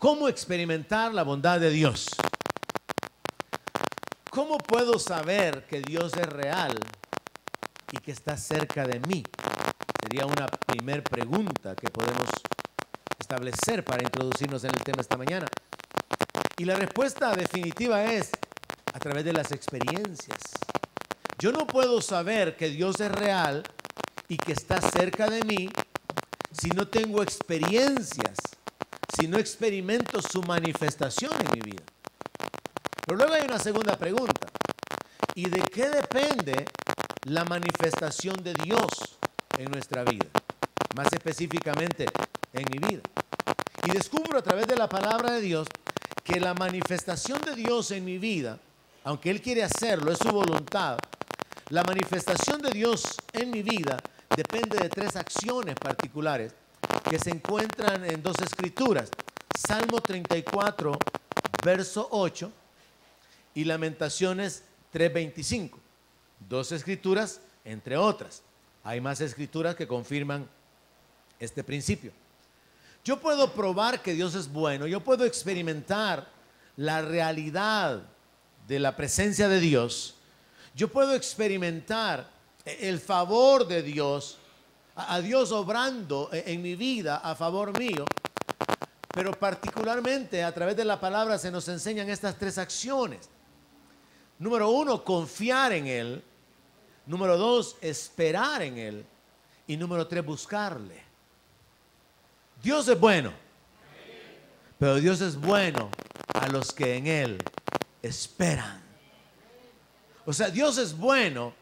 ¿Cómo experimentar la bondad de Dios? ¿Cómo puedo saber que Dios es real y que está cerca de mí? Sería una primera pregunta que podemos establecer para introducirnos en el tema esta mañana. Y la respuesta definitiva es a través de las experiencias. Yo no puedo saber que Dios es real y que está cerca de mí si no tengo experiencias, si no experimento su manifestación en mi vida. Pero luego hay una segunda pregunta. ¿Y de qué depende la manifestación de Dios en nuestra vida? Más específicamente, en mi vida. Y descubro a través de la palabra de Dios que la manifestación de Dios en mi vida, aunque Él quiere hacerlo, es su voluntad, la manifestación de Dios en mi vida depende de tres acciones particulares que se encuentran en dos escrituras. Salmo 34, verso 8 y Lamentaciones 3:25. Dos escrituras, entre otras. Hay más escrituras que confirman este principio. Yo puedo probar que Dios es bueno, yo puedo experimentar la realidad de la presencia de Dios, yo puedo experimentar el favor de Dios, a Dios obrando en mi vida a favor mío, pero particularmente a través de la palabra se nos enseñan estas tres acciones. Número uno, confiar en Él. Número dos, esperar en Él. Y número tres, buscarle. Dios es bueno, pero Dios es bueno a los que en Él esperan. O sea, Dios es bueno,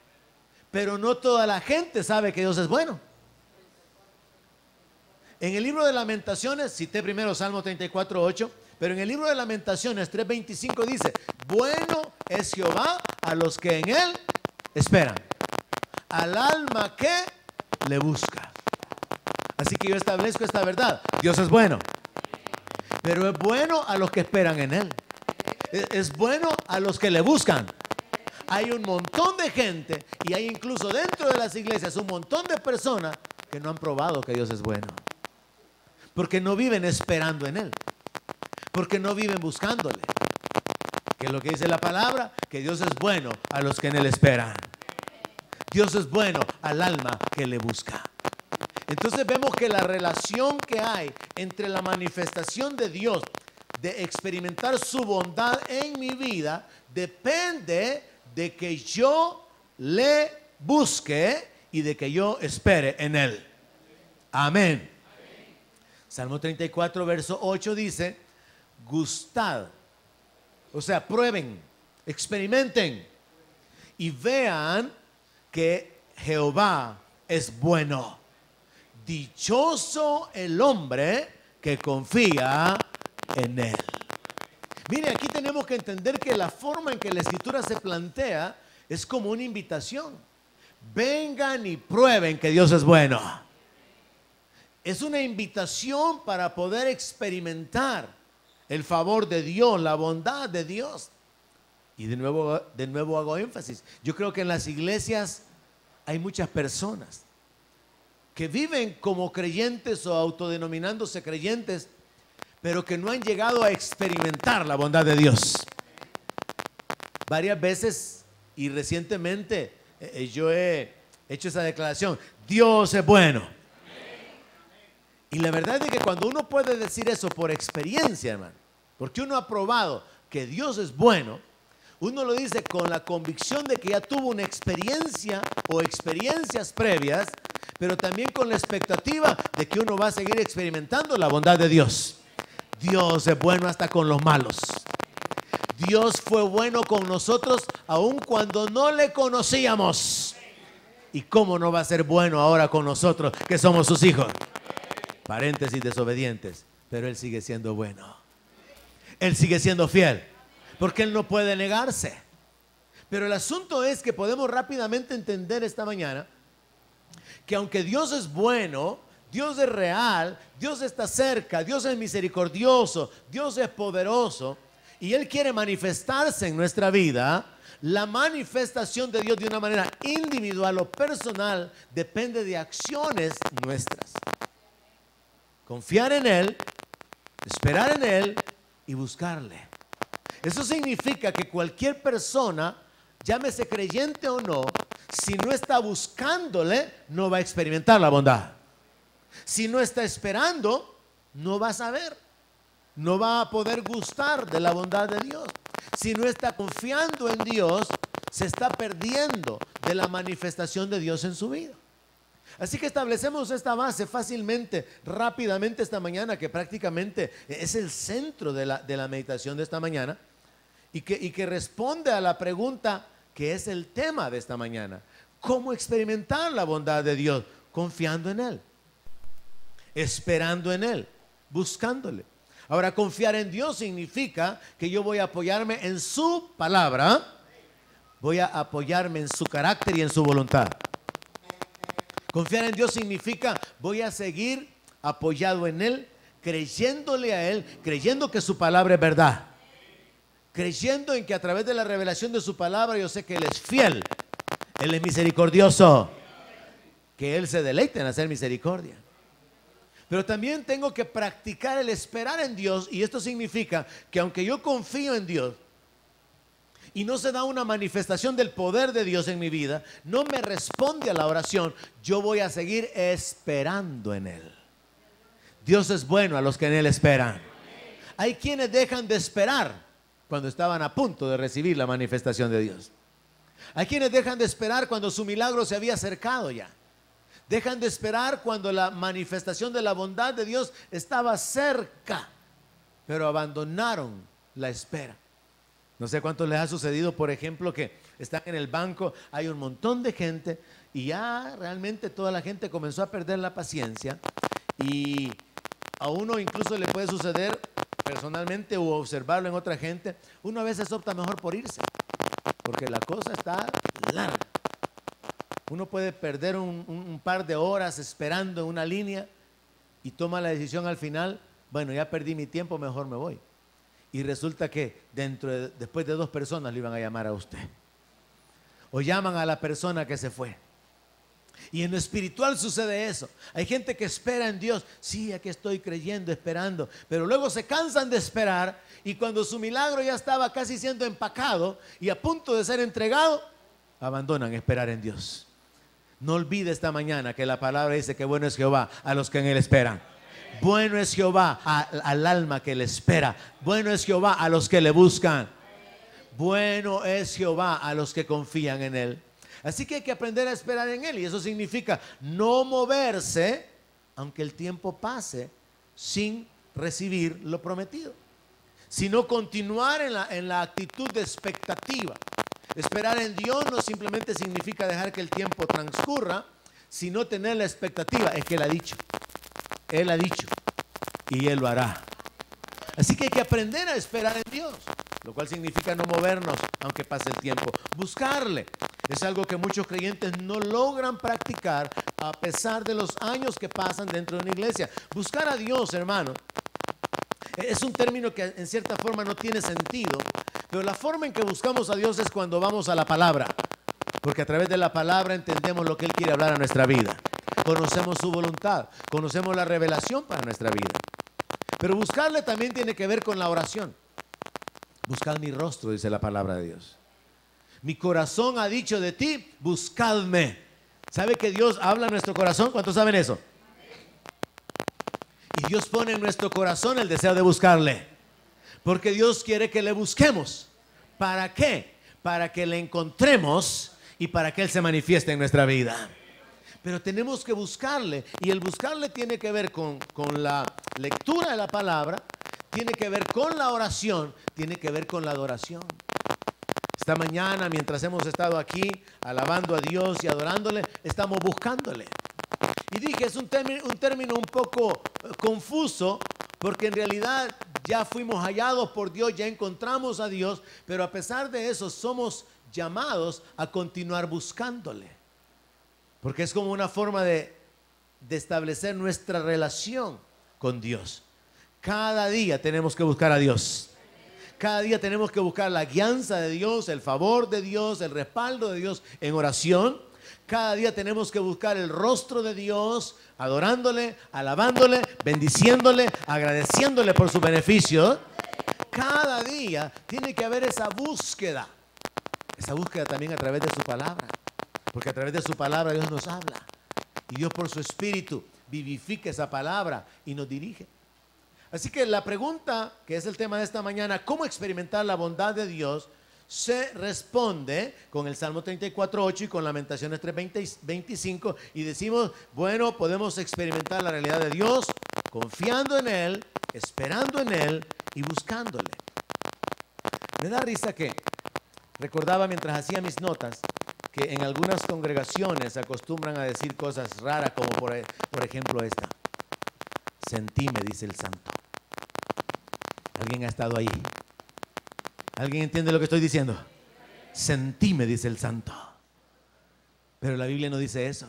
pero no toda la gente sabe que Dios es bueno. En el libro de Lamentaciones, cité primero Salmo 34:8, pero en el libro de Lamentaciones 3:25 dice: bueno es Jehová a los que en Él esperan, al alma que le busca. Así que yo establezco esta verdad: Dios es bueno, pero es bueno a los que esperan en Él. Es bueno a los que le buscan. Hay un montón de gente, y hay incluso dentro de las iglesias un montón de personas que no han probado que Dios es bueno, porque no viven esperando en Él, porque no viven buscándole. ¿Qué es lo que dice la palabra? Que Dios es bueno a los que en Él esperan. Dios es bueno al alma que le busca. Entonces vemos que la relación que hay entre la manifestación de Dios, de experimentar su bondad en mi vida, depende de que yo le busque y de que yo espere en Él. Amén. Salmo 34, verso 8 dice: gustad, o sea, prueben, experimenten y vean que Jehová es bueno. Dichoso el hombre que confía en Él. Mire, aquí tenemos que entender que la forma en que la escritura se plantea es como una invitación. Vengan y prueben que Dios es bueno. Es una invitación para poder experimentar el favor de Dios, la bondad de Dios. Y de nuevo hago énfasis. Yo creo que en las iglesias hay muchas personas que viven como creyentes o autodenominándose creyentes, pero que no han llegado a experimentar la bondad de Dios. Varias veces y recientemente yo he hecho esa declaración: Dios es bueno. Y la verdad es que cuando uno puede decir eso por experiencia, hermano, porque uno ha probado que Dios es bueno, uno lo dice con la convicción de que ya tuvo una experiencia o experiencias previas, pero también con la expectativa de que uno va a seguir experimentando la bondad de Dios. Dios es bueno hasta con los malos. Dios fue bueno con nosotros aun cuando no le conocíamos. ¿Y cómo no va a ser bueno ahora con nosotros que somos sus hijos? Paréntesis, desobedientes, pero Él sigue siendo bueno. Él sigue siendo fiel, porque Él no puede negarse. Pero el asunto es que podemos rápidamente entender esta mañana que aunque Dios es bueno, Dios es real, Dios está cerca, Dios es misericordioso, Dios es poderoso y Él quiere manifestarse en nuestra vida, la manifestación de Dios de una manera individual o personal depende de acciones nuestras. Confiar en Él, esperar en Él y buscarle. Eso significa que cualquier persona, llámese creyente o no, si no está buscándole, no va a experimentar la bondad. Si no está esperando, no va a saber, no va a poder gustar de la bondad de Dios. Si no está confiando en Dios, se está perdiendo de la manifestación de Dios en su vida. Así que establecemos esta base fácilmente, rápidamente esta mañana, que prácticamente es el centro de la meditación de esta mañana, y que responde a la pregunta que es el tema de esta mañana: ¿cómo experimentar la bondad de Dios? Confiando en Él, esperando en Él, buscándole. Ahora, confiar en Dios significa que yo voy a apoyarme en su palabra, voy a apoyarme en su carácter y en su voluntad. Confiar en Dios significa voy a seguir apoyado en Él, creyéndole a Él, creyendo que su palabra es verdad, creyendo en que a través de la revelación de su palabra yo sé que Él es fiel, Él es misericordioso, que Él se deleita en hacer misericordia. Pero también tengo que practicar el esperar en Dios, y esto significa que aunque yo confío en Dios y no se da una manifestación del poder de Dios en mi vida, no me responde a la oración, yo voy a seguir esperando en Él. Dios es bueno a los que en Él esperan. Hay quienes dejan de esperar cuando estaban a punto de recibir la manifestación de Dios. Hay quienes dejan de esperar cuando su milagro se había acercado ya. Dejan de esperar cuando la manifestación de la bondad de Dios estaba cerca, pero abandonaron la espera. No sé cuántos les ha sucedido, por ejemplo, que están en el banco, hay un montón de gente y ya realmente toda la gente comenzó a perder la paciencia, y a uno incluso le puede suceder personalmente o observarlo en otra gente. Uno a veces opta mejor por irse, porque la cosa está larga. Uno puede perder un par de horas esperando en una línea y toma la decisión al final: bueno, ya perdí mi tiempo, mejor me voy. Y resulta que después de 2 personas le iban a llamar a usted, o llaman a la persona que se fue. Y en lo espiritual sucede eso. Hay gente que espera en Dios: sí, aquí estoy creyendo, esperando, pero luego se cansan de esperar, y cuando su milagro ya estaba casi siendo empacado y a punto de ser entregado, abandonan esperar en Dios. No olvide esta mañana que la palabra dice que bueno es Jehová a los que en Él esperan. Bueno es Jehová al alma que le espera. Bueno es Jehová a los que le buscan. Bueno es Jehová a los que confían en Él. Así que hay que aprender a esperar en Él, y eso significa no moverse aunque el tiempo pase sin recibir lo prometido, sino continuar en la actitud de expectativa. Esperar en Dios no simplemente significa dejar que el tiempo transcurra, sino tener la expectativa. Es que Él ha dicho y Él lo hará. Así que hay que aprender a esperar en Dios, lo cual significa no movernos aunque pase el tiempo. Buscarle es algo que muchos creyentes no logran practicar a pesar de los años que pasan dentro de una iglesia. Buscar a Dios, hermano, es un término que en cierta forma no tiene sentido, pero la forma en que buscamos a Dios es cuando vamos a la palabra, porque a través de la palabra entendemos lo que Él quiere hablar a nuestra vida. Conocemos su voluntad, conocemos la revelación para nuestra vida. Pero buscarle también tiene que ver con la oración. Buscad mi rostro, dice la palabra de Dios. Mi corazón ha dicho de ti, buscadme. ¿Sabe que Dios habla a nuestro corazón? ¿Cuántos saben eso? Y Dios pone en nuestro corazón el deseo de buscarle, porque Dios quiere que le busquemos. ¿Para qué? Para que le encontremos y para que Él se manifieste en nuestra vida. Pero tenemos que buscarle, y el buscarle tiene que ver con la lectura de la palabra, tiene que ver con la oración, tiene que ver con la adoración. Esta mañana, mientras hemos estado aquí alabando a Dios y adorándole, estamos buscándole. Y dije, es un término un poco confuso, porque en realidad ya fuimos hallados por Dios, ya encontramos a Dios, pero a pesar de eso somos llamados a continuar buscándole, porque es como una forma de establecer nuestra relación con Dios. Cada día tenemos que buscar a Dios. Cada día tenemos que buscar la guianza de Dios, el favor de Dios, el respaldo de Dios en oración, Cada día tenemos que buscar el rostro de Dios, adorándole, alabándole, bendiciéndole, agradeciéndole por su beneficio. Cada día tiene que haber esa búsqueda también a través de su palabra, porque a través de su palabra Dios nos habla y Dios por su Espíritu vivifica esa palabra y nos dirige. Así que la pregunta, que es el tema de esta mañana, ¿cómo experimentar la bondad de Dios?, se responde con el Salmo 34:8 y con Lamentaciones 3:25, y decimos, bueno, podemos experimentar la realidad de Dios confiando en Él, esperando en Él y buscándole. Me da risa que recordaba mientras hacía mis notas que en algunas congregaciones se acostumbran a decir cosas raras, como por ejemplo esta: sentí, me dice el santo. ¿Alguien ha estado ahí? ¿Alguien entiende lo que estoy diciendo? Sentí, me dice el santo. Pero la Biblia no dice eso,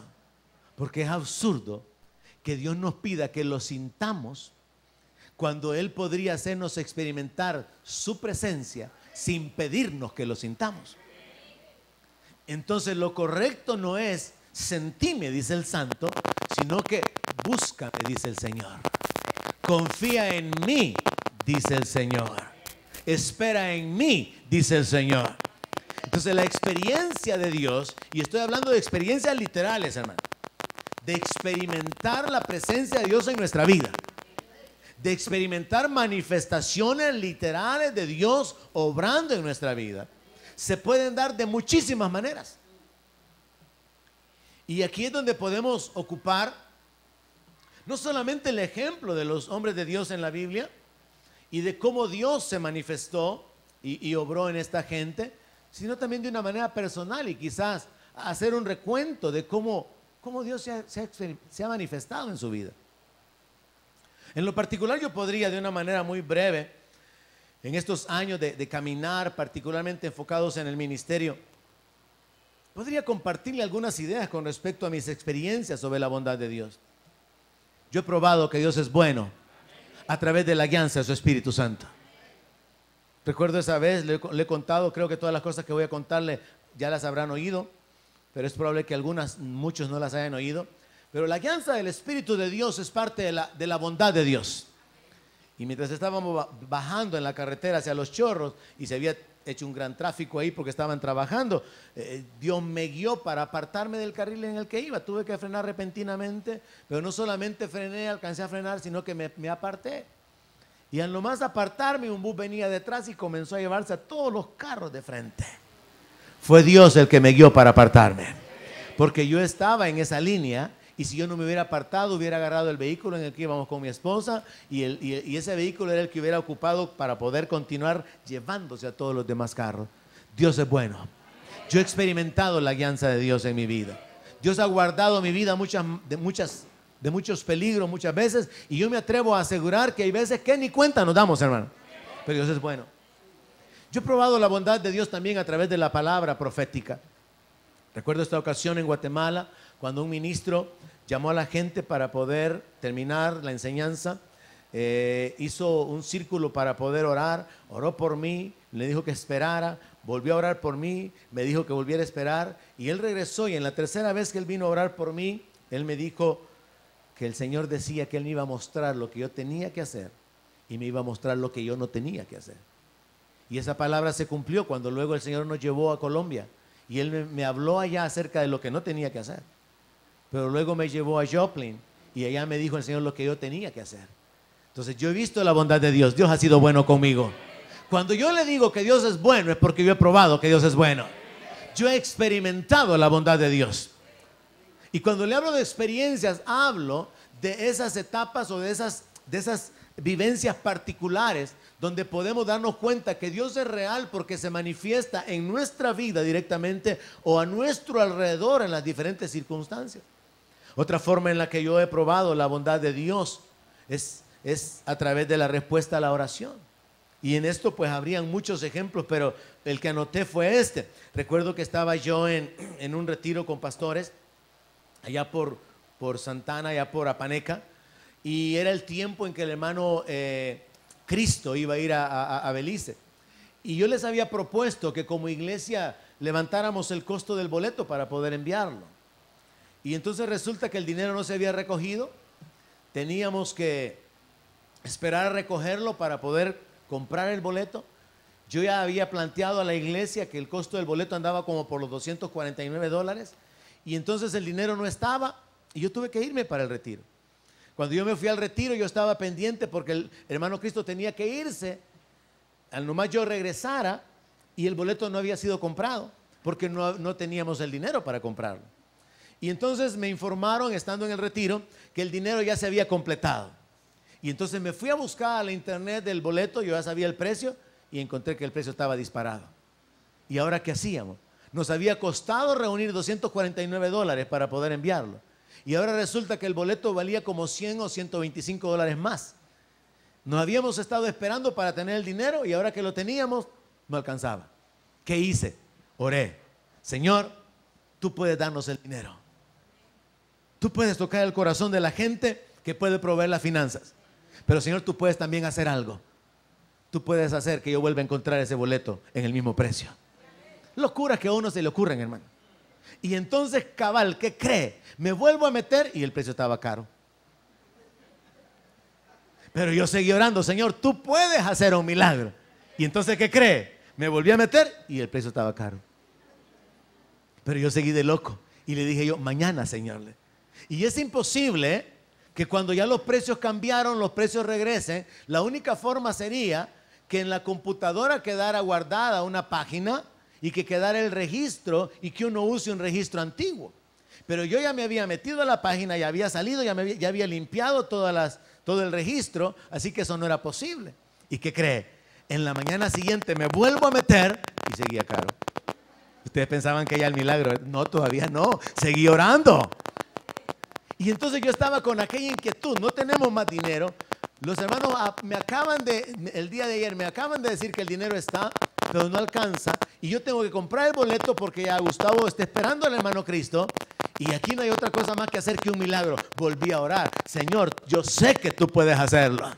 porque es absurdo que Dios nos pida que lo sintamos cuando Él podría hacernos experimentar su presencia sin pedirnos que lo sintamos. Entonces lo correcto no es sentí, me dice el santo, sino que busca, me dice el Señor. Confía en mí, dice el Señor. Espera en mí, dice el Señor. Entonces la experiencia de Dios, y estoy hablando de experiencias literales, hermano, de experimentar la presencia de Dios en nuestra vida, de experimentar manifestaciones literales de Dios obrando en nuestra vida, se pueden dar de muchísimas maneras. Y aquí es donde podemos ocupar no solamente el ejemplo de los hombres de Dios en la Biblia y de cómo Dios se manifestó y obró en esta gente, sino también de una manera personal, y quizás hacer un recuento de cómo Dios se ha manifestado en su vida. En lo particular, yo podría, de una manera muy breve, en estos años de caminar, particularmente enfocados en el ministerio, podría compartirle algunas ideas con respecto a mis experiencias sobre la bondad de Dios. Yo he probado que Dios es bueno a través de la guianza de su Espíritu Santo. Recuerdo esa vez, le he contado, creo que todas las cosas que voy a contarle ya las habrán oído, pero es probable que muchos no las hayan oído. Pero la guianza del Espíritu de Dios es parte de la bondad de Dios. Y mientras estábamos bajando en la carretera hacia Los Chorros, y se había hecho un gran tráfico ahí porque estaban trabajando, Dios me guió para apartarme del carril en el que iba. Tuve que frenar repentinamente, pero no solamente frené, alcancé a frenar, sino que me aparté. Y al nomás apartarme, un bus venía detrás y comenzó a llevarse a todos los carros de frente. Fue Dios el que me guió para apartarme, porque yo estaba en esa línea. Y si yo no me hubiera apartado, hubiera agarrado el vehículo en el que íbamos con mi esposa, y ese vehículo era el que hubiera ocupado para poder continuar llevándose a todos los demás carros. Dios es bueno. Yo he experimentado la guianza de Dios en mi vida. Dios ha guardado mi vida de muchos peligros muchas veces, y yo me atrevo a asegurar que hay veces que ni cuenta nos damos, hermano. Pero Dios es bueno. Yo he probado la bondad de Dios también a través de la palabra profética. Recuerdo esta ocasión en Guatemala, cuando un ministro llamó a la gente para poder terminar la enseñanza. Hizo un círculo para poder orar, oró por mí, le dijo que esperara, volvió a orar por mí, me dijo que volviera a esperar, y él regresó, y en la tercera vez que él vino a orar por mí, él me dijo que el Señor decía que él me iba a mostrar lo que yo tenía que hacer y me iba a mostrar lo que yo no tenía que hacer. Y esa palabra se cumplió cuando luego el Señor nos llevó a Colombia, y él me habló allá acerca de lo que no tenía que hacer. Pero luego me llevó a Joplin, y allá me dijo el Señor lo que yo tenía que hacer. Entonces yo he visto la bondad de Dios. Dios ha sido bueno conmigo. Cuando yo le digo que Dios es bueno, es porque yo he probado que Dios es bueno. Yo he experimentado la bondad de Dios. Y cuando le hablo de experiencias, hablo de esas etapas o de esas vivencias particulares donde podemos darnos cuenta que Dios es real, porque se manifiesta en nuestra vida directamente o a nuestro alrededor en las diferentes circunstancias. Otra forma en la que yo he probado la bondad de Dios es a través de la respuesta a la oración. Y en esto pues habrían muchos ejemplos, pero el que anoté fue este. Recuerdo que estaba yo en un retiro con pastores allá por Santana, allá por Apaneca, y era el tiempo en que el hermano Cristo iba a ir a Belice. Y yo les había propuesto que como iglesia levantáramos el costo del boleto para poder enviarlo. Y entonces resulta que el dinero no se había recogido. Teníamos que esperar a recogerlo para poder comprar el boleto. Yo ya había planteado a la iglesia que el costo del boleto andaba como por los $249. Y entonces el dinero no estaba y yo tuve que irme para el retiro. Cuando yo me fui al retiro, yo estaba pendiente porque el hermano Cristo tenía que irse. Al nomás yo regresara, y el boleto no había sido comprado porque no teníamos el dinero para comprarlo. Y entonces me informaron, estando en el retiro, que el dinero ya se había completado. Y entonces me fui a buscar a la internet del boleto, yo ya sabía el precio y encontré que el precio estaba disparado. ¿Y ahora qué hacíamos? Nos había costado reunir $249 para poder enviarlo. Y ahora resulta que el boleto valía como $100 o $125 más. Nos habíamos estado esperando para tener el dinero y ahora que lo teníamos, no alcanzaba. ¿Qué hice? Oré. Señor, tú puedes darnos el dinero. Tú puedes tocar el corazón de la gente que puede proveer las finanzas. Pero Señor, tú puedes también hacer algo. Tú puedes hacer que yo vuelva a encontrar ese boleto en el mismo precio. Locuras que a uno se le ocurren, hermano. Y entonces, cabal, ¿qué cree? Me vuelvo a meter y el precio estaba caro. Pero yo seguí orando, Señor, tú puedes hacer un milagro. Y entonces, ¿qué cree? Me volví a meter y el precio estaba caro. Pero yo seguí de loco y le dije yo, mañana, Señor. Y es imposible que cuando ya los precios cambiaron, los precios regresen. La única forma sería que en la computadora quedara guardada una página y que quedara el registro y que uno use un registro antiguo. Pero yo ya me había metido a la página, ya había salido, ya había limpiado todo el registro, así que eso no era posible. ¿Y qué cree? En la mañana siguiente me vuelvo a meter y seguía caro. Ustedes pensaban que ya el milagro, no, todavía no, seguí orando. Y entonces yo estaba con aquella inquietud, no tenemos más dinero. Los hermanos el día de ayer me acaban de decir que el dinero está, pero no alcanza. Y yo tengo que comprar el boleto porque ya Gustavo está esperando al hermano Cristo. Y aquí no hay otra cosa más que hacer que un milagro. Volví a orar. Señor, yo sé que tú puedes hacerlo.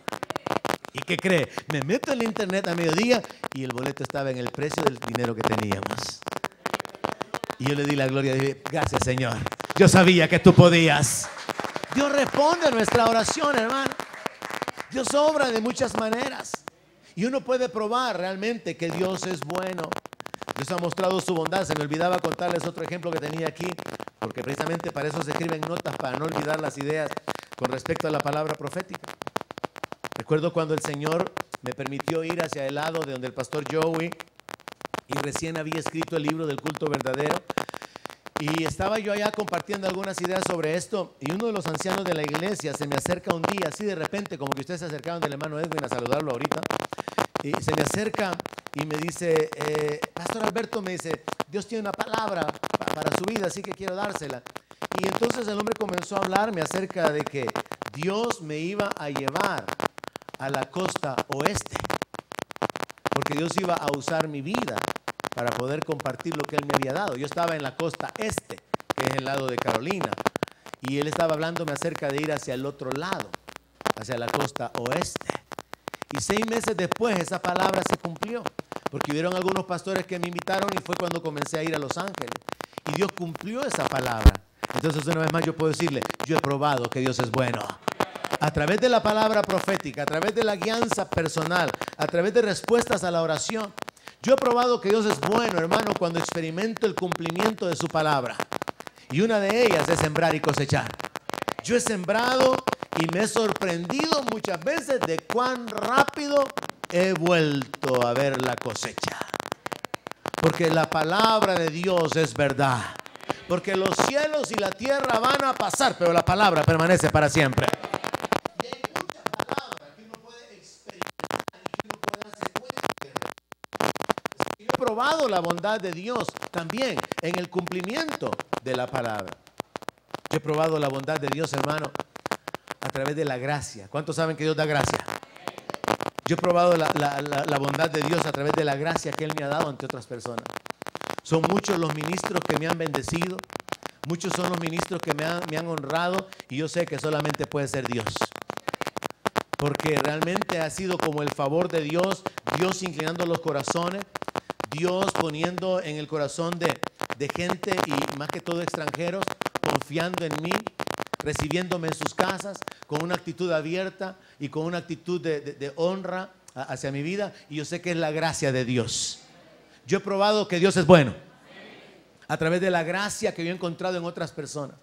¿Y qué cree? Me meto en la internet a mediodía y el boleto estaba en el precio del dinero que teníamos. Y yo le di la gloria y dije, gracias, Señor. Yo sabía que tú podías. Dios responde a nuestra oración, hermano. Dios obra de muchas maneras. Y uno puede probar realmente que Dios es bueno. Dios ha mostrado su bondad. Se me olvidaba contarles otro ejemplo que tenía aquí, porque precisamente para eso se escriben notas, para no olvidar las ideas con respecto a la palabra profética. Recuerdo cuando el Señor me permitió ir hacia el lado de donde el pastor Joey, y recién había escrito el libro del culto verdadero. Y estaba yo allá compartiendo algunas ideas sobre esto, y uno de los ancianos de la iglesia se me acerca un día, así de repente, como que ustedes se acercaron del hermano Edwin a saludarlo ahorita, y se me acerca y me dice, Pastor Alberto, me dice, Dios tiene una palabra para su vida, así que quiero dársela. Y entonces el hombre comenzó a hablarme acerca de que Dios me iba a llevar a la costa oeste, porque Dios iba a usar mi vida para poder compartir lo que Él me había dado. Yo estaba en la costa este, que es el lado de Carolina, y Él estaba hablándome acerca de ir hacia el otro lado, hacia la costa oeste. Y 6 meses después esa palabra se cumplió, porque hubieron algunos pastores que me invitaron y fue cuando comencé a ir a Los Ángeles. Y Dios cumplió esa palabra. Entonces una vez más yo puedo decirle, yo he probado que Dios es bueno. A través de la palabra profética, a través de la guianza personal, a través de respuestas a la oración. Yo he probado que Dios es bueno, hermano, cuando experimento el cumplimiento de su palabra. Y una de ellas es sembrar y cosechar. Yo he sembrado y me he sorprendido muchas veces de cuán rápido he vuelto a ver la cosecha. Porque la palabra de Dios es verdad. Porque los cielos y la tierra van a pasar, pero la palabra permanece para siempre. Y hay muchas palabras que uno puede experimentar y que uno puede darse cuenta. Yo he probado la bondad de Dios también en el cumplimiento de la palabra. Yo he probado la bondad de Dios, hermano, a través de la gracia. ¿Cuántos saben que Dios da gracia? Yo he probado la bondad de Dios a través de la gracia que Él me ha dado ante otras personas. Son muchos los ministros que me han bendecido. Muchos son los ministros que me han honrado. Y yo sé que solamente puede ser Dios. Porque realmente ha sido como el favor de Dios. Dios inclinando los corazones. Dios poniendo en el corazón de gente y más que todo extranjeros, confiando en mí, recibiéndome en sus casas con una actitud abierta y con una actitud de honra hacia mi vida. Y yo sé que es la gracia de Dios. Yo he probado que Dios es bueno a través de la gracia que yo he encontrado en otras personas.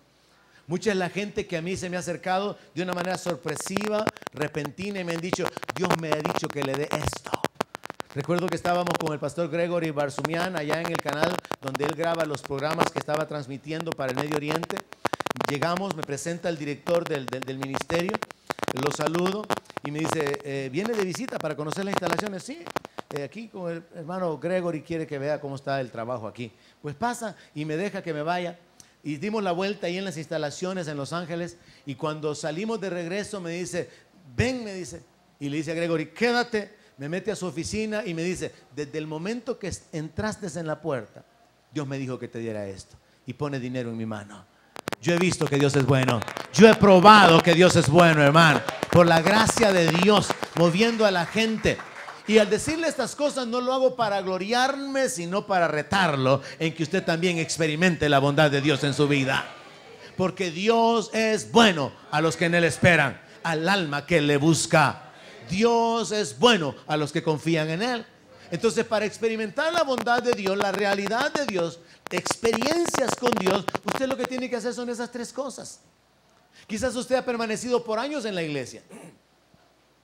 Mucha es la gente que a mí se me ha acercado de una manera sorpresiva, repentina, y me han dicho: Dios me ha dicho que le dé esto. Recuerdo que estábamos con el pastor Gregory Barzumian allá en el canal donde él graba los programas que estaba transmitiendo para el Medio Oriente. Llegamos, me presenta el director del ministerio, lo saludo y me dice: ¿viene de visita para conocer las instalaciones? Sí, aquí con el hermano Gregory quiere que vea cómo está el trabajo aquí. Pues pasa y me deja que me vaya. Y dimos la vuelta ahí en las instalaciones en Los Ángeles, y cuando salimos de regreso me dice: ven, me dice, y le dice a Gregory: quédate. Me mete a su oficina y me dice: desde el momento que entraste en la puerta, Dios me dijo que te diera esto, y pone dinero en mi mano. Yo he visto que Dios es bueno. Yo he probado que Dios es bueno, hermano, por la gracia de Dios moviendo a la gente. Y al decirle estas cosas no lo hago para gloriarme, sino para retarlo en que usted también experimente la bondad de Dios en su vida. Porque Dios es bueno a los que en Él esperan, al alma que le busca. Dios es bueno a los que confían en Él. Entonces, para experimentar la bondad de Dios, la realidad de Dios, experiencias con Dios, usted lo que tiene que hacer son esas tres cosas. Quizás usted ha permanecido por años en la iglesia.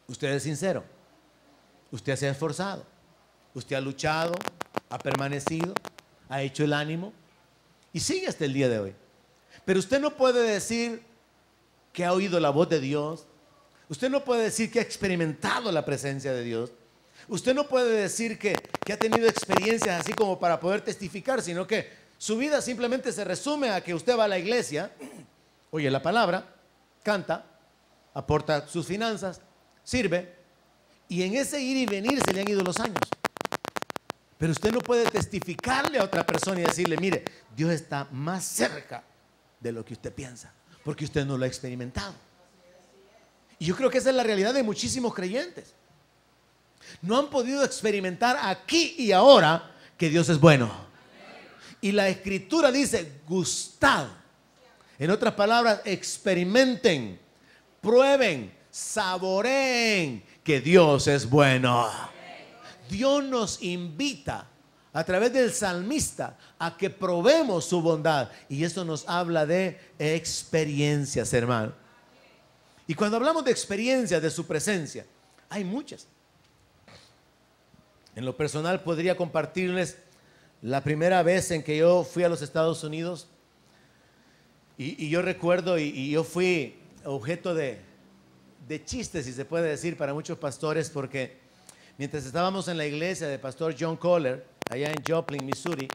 Usted es sincero. Usted se ha esforzado. Usted ha luchado, ha permanecido, ha hecho el ánimo y sigue hasta el día de hoy. Pero usted no puede decir que ha oído la voz de Dios. Usted no puede decir que ha experimentado la presencia de Dios. Usted no puede decir que ha tenido experiencias así como para poder testificar, sino que su vida simplemente se resume a que usted va a la iglesia, oye la palabra, canta, aporta sus finanzas, sirve, y en ese ir y venir se le han ido los años. Pero usted no puede testificarle a otra persona y decirle: mire, Dios está más cerca de lo que usted piensa, porque usted no lo ha experimentado. Y yo creo que esa es la realidad de muchísimos creyentes. No han podido experimentar aquí y ahora que Dios es bueno. Y la Escritura dice: gustad. En otras palabras, experimenten, prueben, saboreen que Dios es bueno. Dios nos invita a través del salmista a que probemos su bondad. Y eso nos habla de experiencias, hermano. Y cuando hablamos de experiencias de su presencia, hay muchas. En lo personal podría compartirles la primera vez en que yo fui a los Estados Unidos. Y yo recuerdo, y yo fui objeto de chistes, si se puede decir, para muchos pastores, porque mientras estábamos en la iglesia de pastor John Kohler, allá en Joplin, Missouri,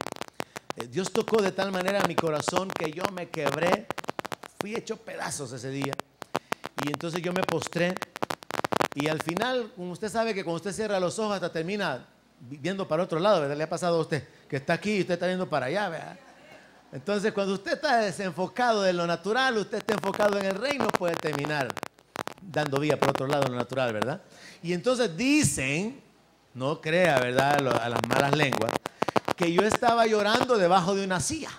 Dios tocó de tal manera mi corazón que yo me quebré, fui hecho pedazos ese día. Y entonces yo me postré, y al final, como usted sabe que cuando usted cierra los ojos hasta termina viendo para otro lado, ¿verdad? Le ha pasado a usted que está aquí y usted está viendo para allá, ¿verdad? Entonces cuando usted está desenfocado de lo natural, usted está enfocado en el reino, puede terminar dando vía por otro lado de lo natural, ¿verdad? Y entonces dicen, no crea, ¿verdad?, a las malas lenguas, que yo estaba llorando debajo de una silla.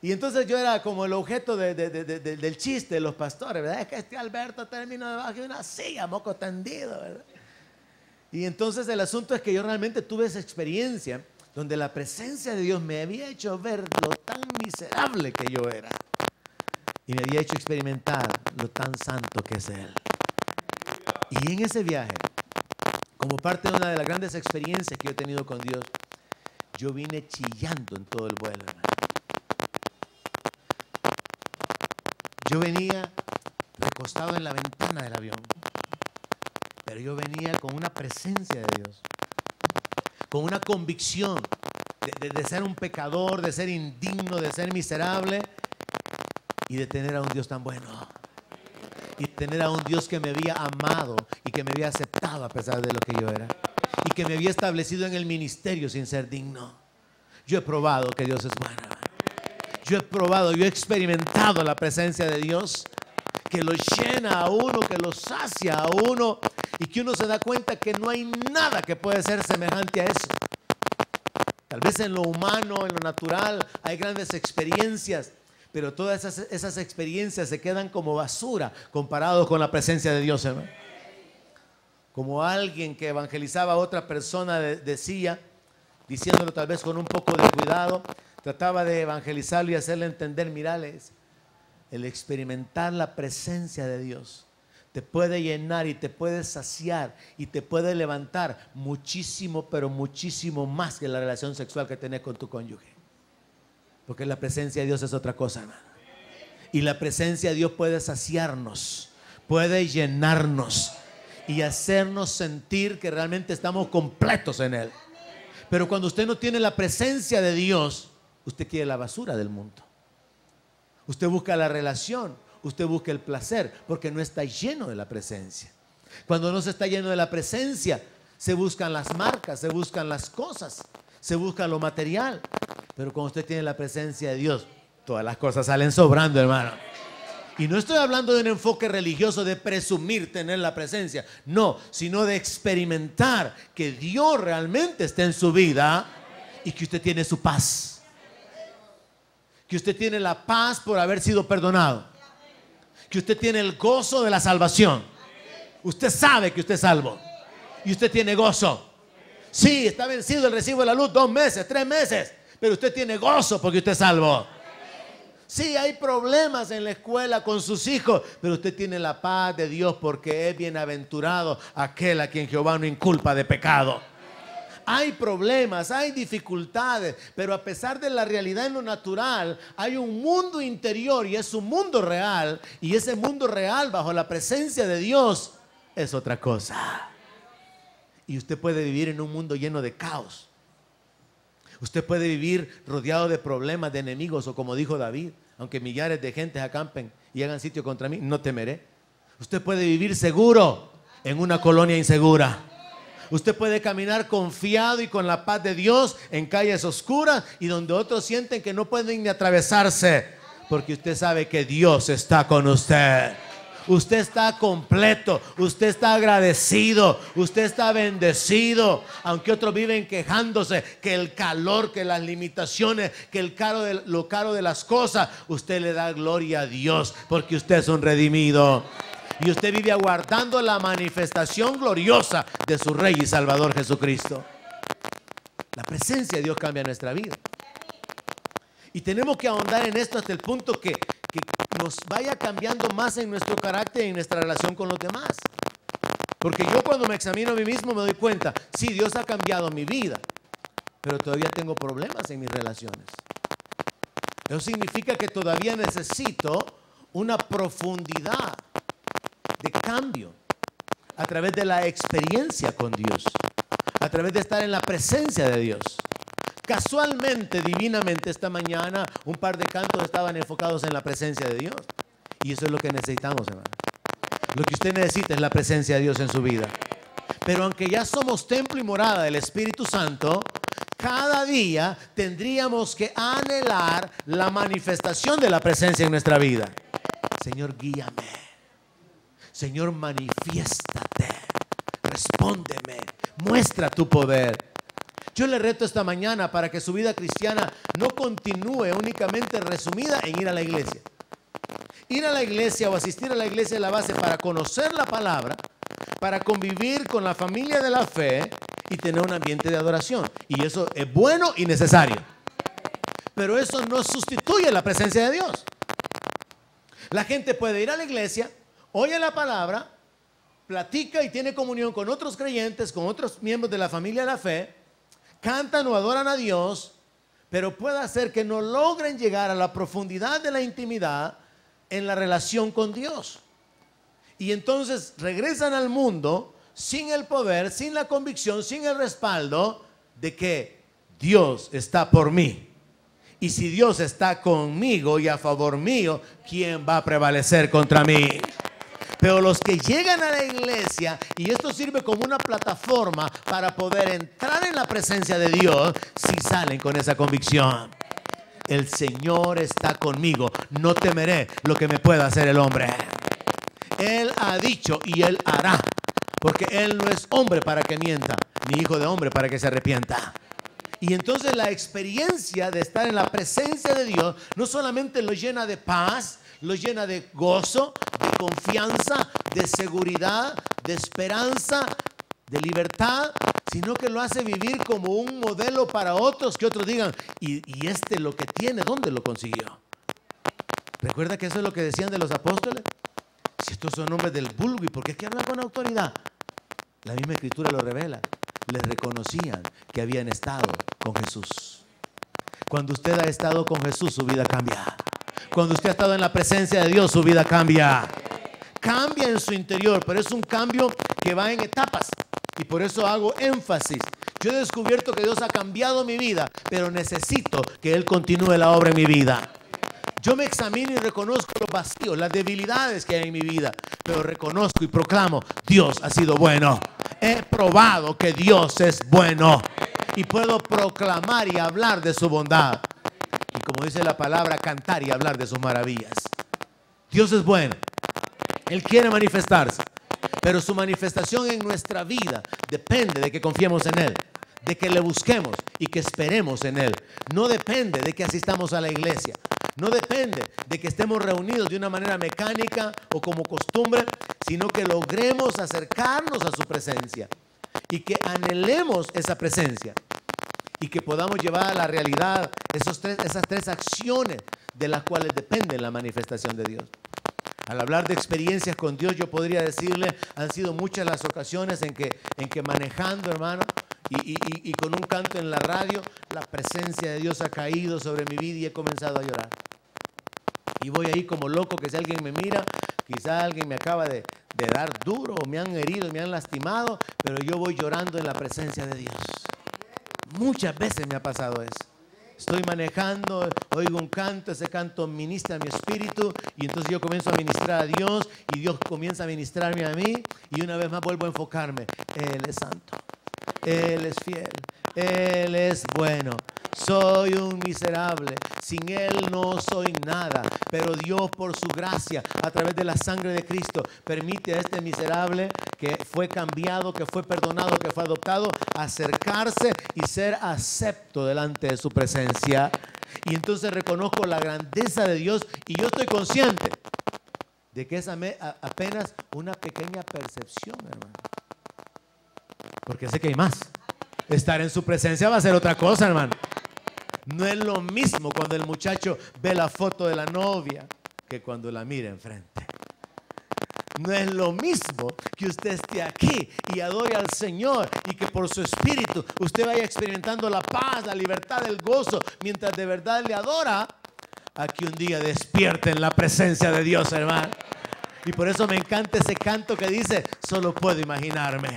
Y entonces yo era como el objeto del chiste de los pastores, ¿verdad? Es que este Alberto terminó debajo de una silla, moco tendido, ¿verdad? Y entonces el asunto es que yo realmente tuve esa experiencia donde la presencia de Dios me había hecho ver lo tan miserable que yo era. Y me había hecho experimentar lo tan santo que es Él. Y en ese viaje, como parte de una de las grandes experiencias que yo he tenido con Dios, yo vine chillando en todo el vuelo, hermano. Yo venía recostado en la ventana del avión, pero yo venía con una presencia de Dios, con una convicción de ser un pecador, de ser indigno, de ser miserable, y de tener a un Dios tan bueno, y de tener a un Dios que me había amado y que me había aceptado a pesar de lo que yo era, y que me había establecido en el ministerio sin ser digno. Yo he probado que Dios es bueno. Yo he probado, yo he experimentado la presencia de Dios, que lo llena a uno, que lo sacia a uno. y que uno se da cuenta que no hay nada que puede ser semejante a eso. Tal vez en lo humano, en lo natural, hay grandes experiencias, pero todas esas experiencias se quedan como basura comparados con la presencia de Dios, hermano. Como alguien que evangelizaba a otra persona decía, diciéndolo tal vez con un poco de cuidado, trataba de evangelizarlo y hacerle entender, mirales, el experimentar la presencia de Dios te puede llenar y te puede saciar y te puede levantar muchísimo, pero muchísimo más que la relación sexual que tenés con tu cónyuge. Porque la presencia de Dios es otra cosa, hermano. Y la presencia de Dios puede saciarnos, puede llenarnos y hacernos sentir que realmente estamos completos en Él. Pero cuando usted no tiene la presencia de Dios, usted quiere la basura del mundo. Usted busca la relación, usted busca el placer, porque no está lleno de la presencia. Cuando no se está lleno de la presencia, se buscan las marcas, se buscan las cosas, se busca lo material. Pero cuando usted tiene la presencia de Dios, todas las cosas salen sobrando, hermano. Y no estoy hablando de un enfoque religioso de presumir tener la presencia, no, sino de experimentar que Dios realmente está en su vida y que usted tiene su paz. Que usted tiene la paz por haber sido perdonado. Que usted tiene el gozo de la salvación. Usted sabe que usted es salvo. Y usted tiene gozo. Sí, está vencido el recibo de la luz 2 meses, 3 meses. Pero usted tiene gozo porque usted es salvo. Sí, hay problemas en la escuela con sus hijos, pero usted tiene la paz de Dios porque es bienaventurado aquel a quien Jehová no inculpa de pecado. Hay problemas, hay dificultades, pero a pesar de la realidad en lo natural, hay un mundo interior y es un mundo real. Y ese mundo real bajo la presencia de Dios es otra cosa. Y usted puede vivir en un mundo lleno de caos. Usted puede vivir rodeado de problemas, de enemigos, o como dijo David, aunque millares de gentes acampen y hagan sitio contra mí, no temeré. Usted puede vivir seguro en una colonia insegura. Usted puede caminar confiado y con la paz de Dios en calles oscuras y donde otros sienten que no pueden ni atravesarse, porque usted sabe que Dios está con usted. Usted está completo, usted está agradecido, usted está bendecido. Aunque otros viven quejándose que el calor, que las limitaciones, que lo caro de las cosas, usted le da gloria a Dios porque usted es un redimido. Y usted vive aguardando la manifestación gloriosa de su Rey y Salvador Jesucristo. La presencia de Dios cambia nuestra vida. Y tenemos que ahondar en esto hasta el punto que nos vaya cambiando más en nuestro carácter y en nuestra relación con los demás. Porque yo cuando me examino a mí mismo me doy cuenta, sí, Dios ha cambiado mi vida, pero todavía tengo problemas en mis relaciones. Eso significa que todavía necesito una profundidad de cambio a través de la experiencia con Dios, a través de estar en la presencia de Dios. Casualmente, divinamente, esta mañana un par de cantos estaban enfocados en la presencia de Dios. Y eso es lo que necesitamos, hermano. Lo que usted necesita es la presencia de Dios en su vida. Pero aunque ya somos templo y morada del Espíritu Santo, cada día tendríamos que anhelar la manifestación de la presencia en nuestra vida. Señor, guíame. Señor, manifiéstate. Respóndeme. Muestra tu poder. Yo le reto esta mañana para que su vida cristiana no continúe únicamente resumida en ir a la iglesia. Ir a la iglesia o asistir a la iglesia es la base para conocer la palabra, para convivir con la familia de la fe y tener un ambiente de adoración. Y eso es bueno y necesario. Pero eso no sustituye la presencia de Dios. La gente puede ir a la iglesia, oye la palabra, platica y tiene comunión con otros creyentes, con otros miembros de la familia de la fe, cantan o adoran a Dios, pero puede ser que no logren llegar a la profundidad de la intimidad en la relación con Dios. Y entonces regresan al mundo sin el poder, sin la convicción, sin el respaldo de que Dios está por mí. Y si Dios está conmigo y a favor mío, ¿quién va a prevalecer contra mí? Pero los que llegan a la iglesia, y esto sirve como una plataforma para poder entrar en la presencia de Dios, si salen con esa convicción. El Señor está conmigo, no temeré lo que me pueda hacer el hombre. Él ha dicho y Él hará. porque Él no es hombre para que mienta, ni hijo de hombre para que se arrepienta. Y entonces la experiencia de estar en la presencia de Dios no solamente lo llena de paz, lo llena de gozo, de confianza, de seguridad, de esperanza, de libertad, sino que lo hace vivir como un modelo para otros, que otros digan, y este lo que tiene, ¿dónde lo consiguió? ¿Recuerda que eso es lo que decían de los apóstoles? Si estos son hombres del vulgo, ¿y por qué es que hablan con autoridad? La misma escritura lo revela. Les reconocían que habían estado con Jesús. Cuando usted ha estado con Jesús, su vida cambia. Cuando usted ha estado en la presencia de Dios, su vida cambia. Cambia en su interior, pero es un cambio que va en etapas. Y por eso hago énfasis. Yo he descubierto que Dios ha cambiado mi vida, pero necesito que Él continúe la obra en mi vida. Yo me examino y reconozco los vacíos, las debilidades que hay en mi vida, pero reconozco y proclamo, Dios ha sido bueno. He probado que Dios es bueno y puedo proclamar y hablar de su bondad. Y como dice la palabra, cantar y hablar de sus maravillas. Dios es bueno. Él quiere manifestarse, pero su manifestación en nuestra vida depende de que confiemos en Él, de que le busquemos y que esperemos en Él. No depende de que asistamos a la iglesia. No depende de que estemos reunidos de una manera mecánica o como costumbre, sino que logremos acercarnos a su presencia y que anhelemos esa presencia y que podamos llevar a la realidad esas tres acciones de las cuales depende la manifestación de Dios. Al hablar de experiencias con Dios, yo podría decirle, han sido muchas las ocasiones en que manejando, hermano, y con un canto en la radio, la presencia de Dios ha caído sobre mi vida y he comenzado a llorar. Y voy ahí como loco, que si alguien me mira, quizá alguien me acaba de dar duro, o me han herido, me han lastimado, pero yo voy llorando en la presencia de Dios. Muchas veces me ha pasado eso. Estoy manejando, oigo un canto, ese canto ministra mi espíritu y entonces yo comienzo a ministrar a Dios y Dios comienza a ministrarme a mí y una vez más vuelvo a enfocarme. Él es santo, Él es fiel, Él es bueno. Soy un miserable, sin Él no soy nada, pero Dios por su gracia, a través de la sangre de Cristo, permite a este miserable que fue cambiado, que fue perdonado, que fue adoptado, acercarse y ser acepto delante de su presencia. Y entonces reconozco la grandeza de Dios y yo estoy consciente de que es apenas una pequeña percepción, hermano. Porque sé que hay más. Estar en su presencia va a ser otra cosa, hermano. No es lo mismo cuando el muchacho ve la foto de la novia que cuando la mira enfrente. No es lo mismo que usted esté aquí y adore al Señor y que por su espíritu usted vaya experimentando la paz, la libertad, el gozo mientras de verdad le adora, a que un día despierte en la presencia de Dios, hermano. Y por eso me encanta ese canto que dice, solo puedo imaginarme.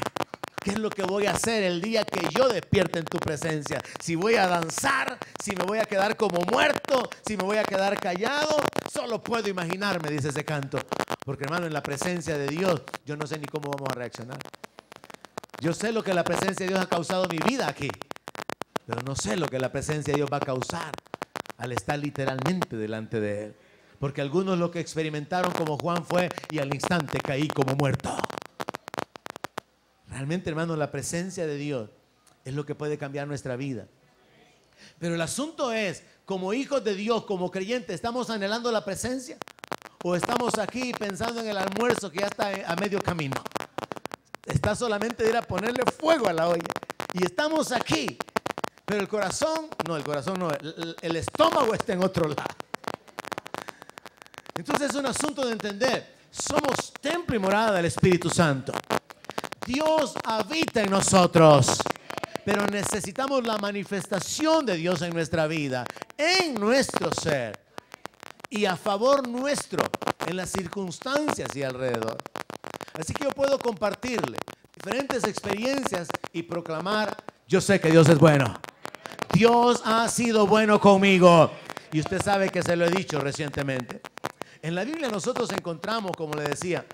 ¿Qué es lo que voy a hacer el día que yo despierte en tu presencia? Si voy a danzar, si me voy a quedar como muerto, si me voy a quedar callado, solo puedo imaginarme, dice ese canto. Porque hermano, en la presencia de Dios, yo no sé ni cómo vamos a reaccionar. Yo sé lo que la presencia de Dios ha causado en mi vida aquí, pero no sé lo que la presencia de Dios va a causar al estar literalmente delante de Él. Porque algunos lo que experimentaron como Juan fue, y al instante caí como muerto. Realmente, hermano, la presencia de Dios es lo que puede cambiar nuestra vida. Pero el asunto es, como hijos de Dios, como creyentes, ¿estamos anhelando la presencia? ¿O estamos aquí pensando en el almuerzo que ya está a medio camino? Está solamente de ir a ponerle fuego a la olla. Y estamos aquí. Pero el corazón no, el estómago está en otro lado. Entonces es un asunto de entender, somos templo y morada del Espíritu Santo. Dios habita en nosotros, pero necesitamos la manifestación de Dios en nuestra vida, en nuestro ser y a favor nuestro, en las circunstancias y alrededor. Así que yo puedo compartirle diferentes experiencias y proclamar, yo sé que Dios es bueno. Dios ha sido bueno conmigo. Y usted sabe que se lo he dicho recientemente. En la Biblia nosotros encontramos, como le decía,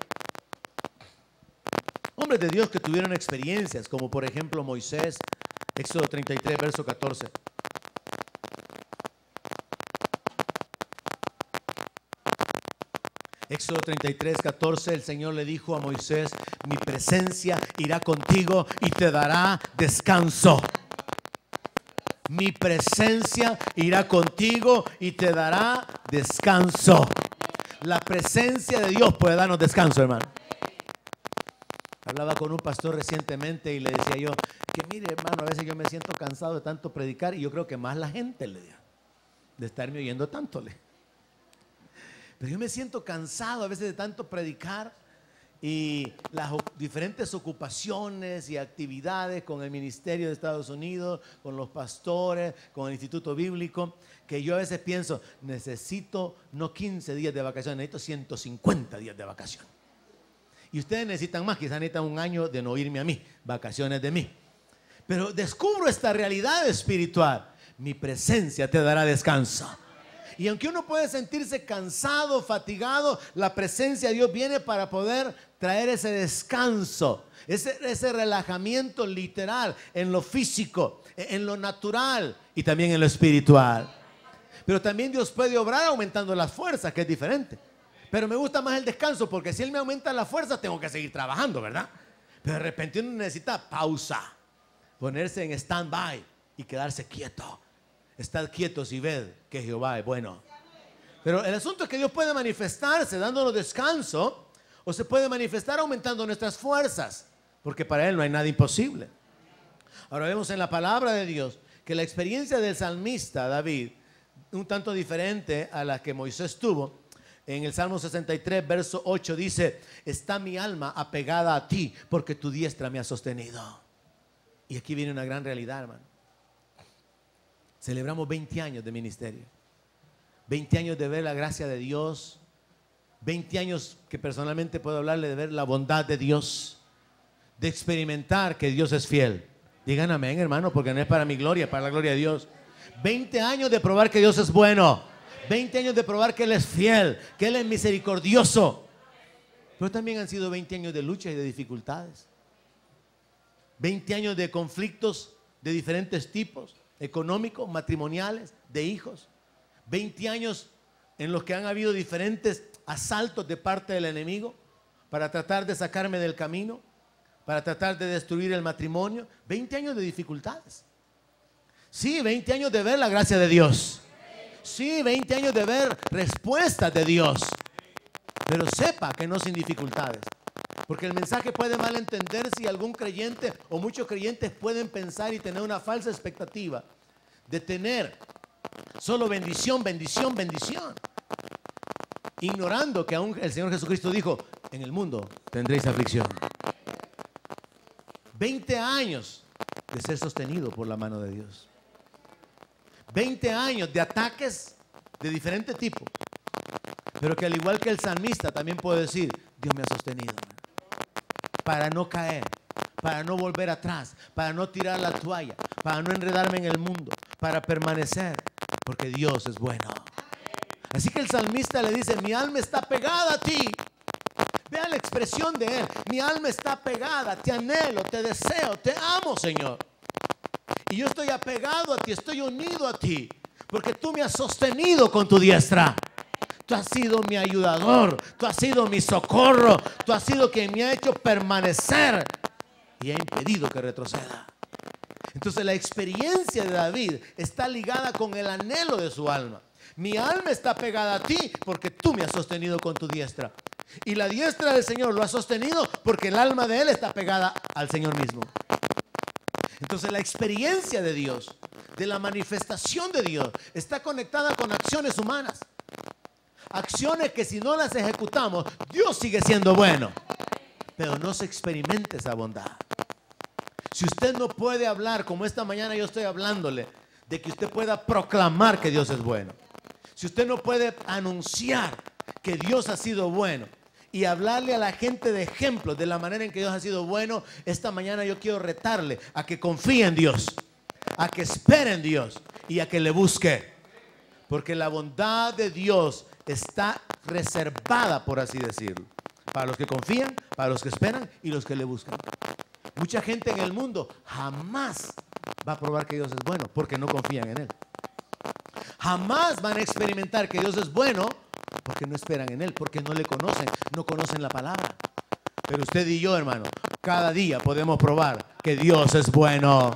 hombres de Dios que tuvieron experiencias, como por ejemplo Moisés, Éxodo 33, verso 14. Éxodo 33, 14, el Señor le dijo a Moisés: mi presencia irá contigo y te dará descanso. Mi presencia irá contigo y te dará descanso. La presencia de Dios puede darnos descanso, hermano. Hablaba con un pastor recientemente y le decía yo que mire, hermano, a veces yo me siento cansado de tanto predicar, y yo creo que más la gente, le digo, de estarme oyendo tanto. Pero yo me siento cansado a veces de tanto predicar, y las diferentes ocupaciones y actividades con el ministerio de Estados Unidos, con los pastores, con el Instituto Bíblico, que yo a veces pienso, necesito no 15 días de vacaciones, necesito 150 días de vacaciones. Y ustedes necesitan más, quizás necesitan un año de no oírme a mí, vacaciones de mí. Pero descubro esta realidad espiritual: mi presencia te dará descanso. Y aunque uno puede sentirse cansado, fatigado, la presencia de Dios viene para poder traer ese descanso, ese relajamiento literal en lo físico, en lo natural y también en lo espiritual. Pero también Dios puede obrar aumentando las fuerzas, que es diferente. Pero me gusta más el descanso, porque si Él me aumenta la fuerza, tengo que seguir trabajando, ¿verdad? Pero de repente uno necesita pausa, ponerse en stand-by y quedarse quieto. Estad quietos y ved que Jehová es bueno. Pero el asunto es que Dios puede manifestarse dándonos descanso, o se puede manifestar aumentando nuestras fuerzas, porque para Él no hay nada imposible. Ahora vemos en la palabra de Dios que la experiencia del salmista David, un tanto diferente a la que Moisés tuvo. En el Salmo 63, verso 8 dice: está mi alma apegada a ti, porque tu diestra me ha sostenido. Y aquí viene una gran realidad, hermano. Celebramos 20 años de ministerio, 20 años de ver la gracia de Dios, 20 años que personalmente puedo hablarle de ver la bondad de Dios, de experimentar que Dios es fiel. Digan amén, hermano, porque no es para mi gloria, es para la gloria de Dios. 20 años de probar que Dios es bueno, 20 años de probar que Él es fiel, que Él es misericordioso. Pero también han sido 20 años de lucha y de dificultades, 20 años de conflictos de diferentes tipos, económicos, matrimoniales, de hijos. 20 años en los que han habido diferentes asaltos de parte del enemigo para tratar de sacarme del camino, para tratar de destruir el matrimonio. 20 años de dificultades. Sí, 20 años de ver la gracia de Dios. Sí, 20 años de ver respuestas de Dios. Pero sepa que no sin dificultades, porque el mensaje puede malentenderse y algún creyente o muchos creyentes pueden pensar y tener una falsa expectativa de tener solo bendición, bendición, bendición, ignorando que aún el Señor Jesucristo dijo: en el mundo tendréis aflicción. 20 años de ser sostenido por la mano de Dios, 20 años de ataques de diferente tipo, pero que al igual que el salmista también puedo decir: Dios me ha sostenido, para no caer, para no volver atrás, para no tirar la toalla, para no enredarme en el mundo, para permanecer, porque Dios es bueno. Así que el salmista le dice: mi alma está pegada a ti. Vean la expresión de él: mi alma está pegada, te anhelo, te deseo, te amo, Señor. Y yo estoy apegado a ti, estoy unido a ti, porque tú me has sostenido con tu diestra. Tú has sido mi ayudador, tú has sido mi socorro, tú has sido quien me ha hecho permanecer y ha impedido que retroceda. Entonces la experiencia de David está ligada con el anhelo de su alma. Mi alma está pegada a ti porque tú me has sostenido con tu diestra. Y la diestra del Señor lo ha sostenido porque el alma de él está pegada al Señor mismo. Entonces la experiencia de Dios, de la manifestación de Dios, está conectada con acciones humanas. Acciones que si no las ejecutamos, Dios sigue siendo bueno, pero no se experimenta esa bondad. Si usted no puede hablar como esta mañana yo estoy hablándole, de que usted pueda proclamar que Dios es bueno, si usted no puede anunciar que Dios ha sido bueno y hablarle a la gente de ejemplos de la manera en que Dios ha sido bueno, esta mañana yo quiero retarle a que confíe en Dios, a que espere en Dios y a que le busque, porque la bondad de Dios está reservada, por así decirlo, para los que confían, para los que esperan y los que le buscan. Mucha gente en el mundo jamás va a probar que Dios es bueno porque no confían en Él. Jamás van a experimentar que Dios es bueno Porque no esperan en Él, porque no le conocen, no conocen la palabra. Pero usted y yo, hermano, cada día podemos probar que Dios es bueno.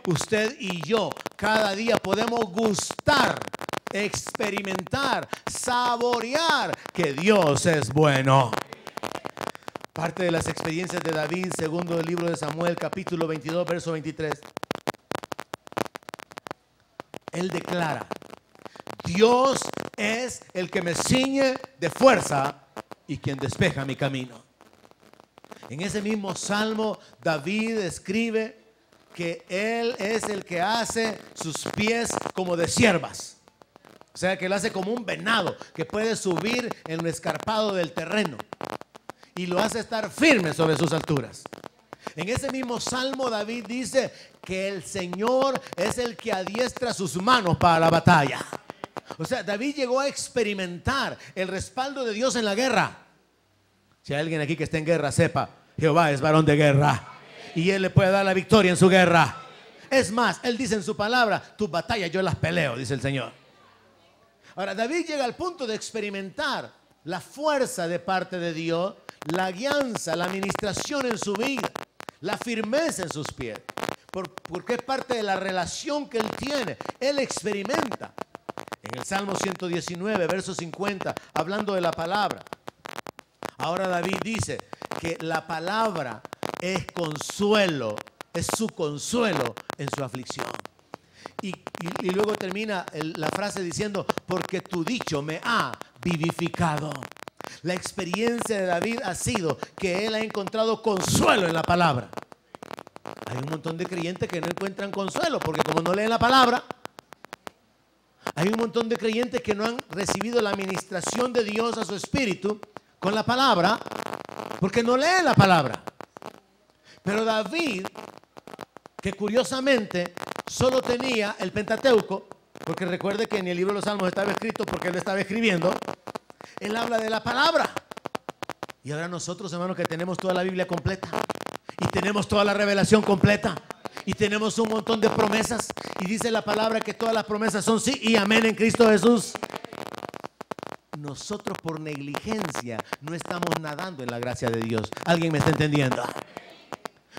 Usted y yo cada día podemos gustar, experimentar, saborear que Dios es bueno. Parte de las experiencias de David, segundo el libro de Samuel, capítulo 22, verso 23. Él declara: Dios es el que me ciñe de fuerza y quien despeja mi camino. En ese mismo salmo, David escribe que Él es el que hace sus pies como de ciervas. O sea, que Él hace como un venado que puede subir en lo escarpado del terreno y lo hace estar firme sobre sus alturas. En ese mismo salmo, David dice que el Señor es el que adiestra sus manos para la batalla. O sea, David llegó a experimentar el respaldo de Dios en la guerra. Si hay alguien aquí que está en guerra, sepa: Jehová es varón de guerra y Él le puede dar la victoria en su guerra. Es más, Él dice en su palabra: tus batallas yo las peleo, dice el Señor. Ahora, David llega al punto de experimentar la fuerza de parte de Dios, la guianza, la administración en su vida, la firmeza en sus pies, porque es parte de la relación que Él tiene. Él experimenta. En el Salmo 119, verso 50, hablando de la palabra. Ahora David dice que la palabra es consuelo, es su consuelo en su aflicción. Y luego termina la frase diciendo: porque tu dicho me ha vivificado. La experiencia de David ha sido que él ha encontrado consuelo en la palabra. Hay un montón de creyentes que no encuentran consuelo porque como no leen la palabra. Hay un montón de creyentes que no han recibido la administración de Dios a su espíritu con la palabra porque no leen la palabra. Pero David, que curiosamente solo tenía el Pentateuco, porque recuerde que en el libro de los Salmos estaba escrito porque él lo estaba escribiendo, él habla de la palabra. Y ahora nosotros, hermanos, que tenemos toda la Biblia completa y tenemos toda la revelación completa y tenemos un montón de promesas, y dice la palabra que todas las promesas son sí y amén en Cristo Jesús. Nosotros por negligencia no estamos nadando en la gracia de Dios. ¿Alguien me está entendiendo?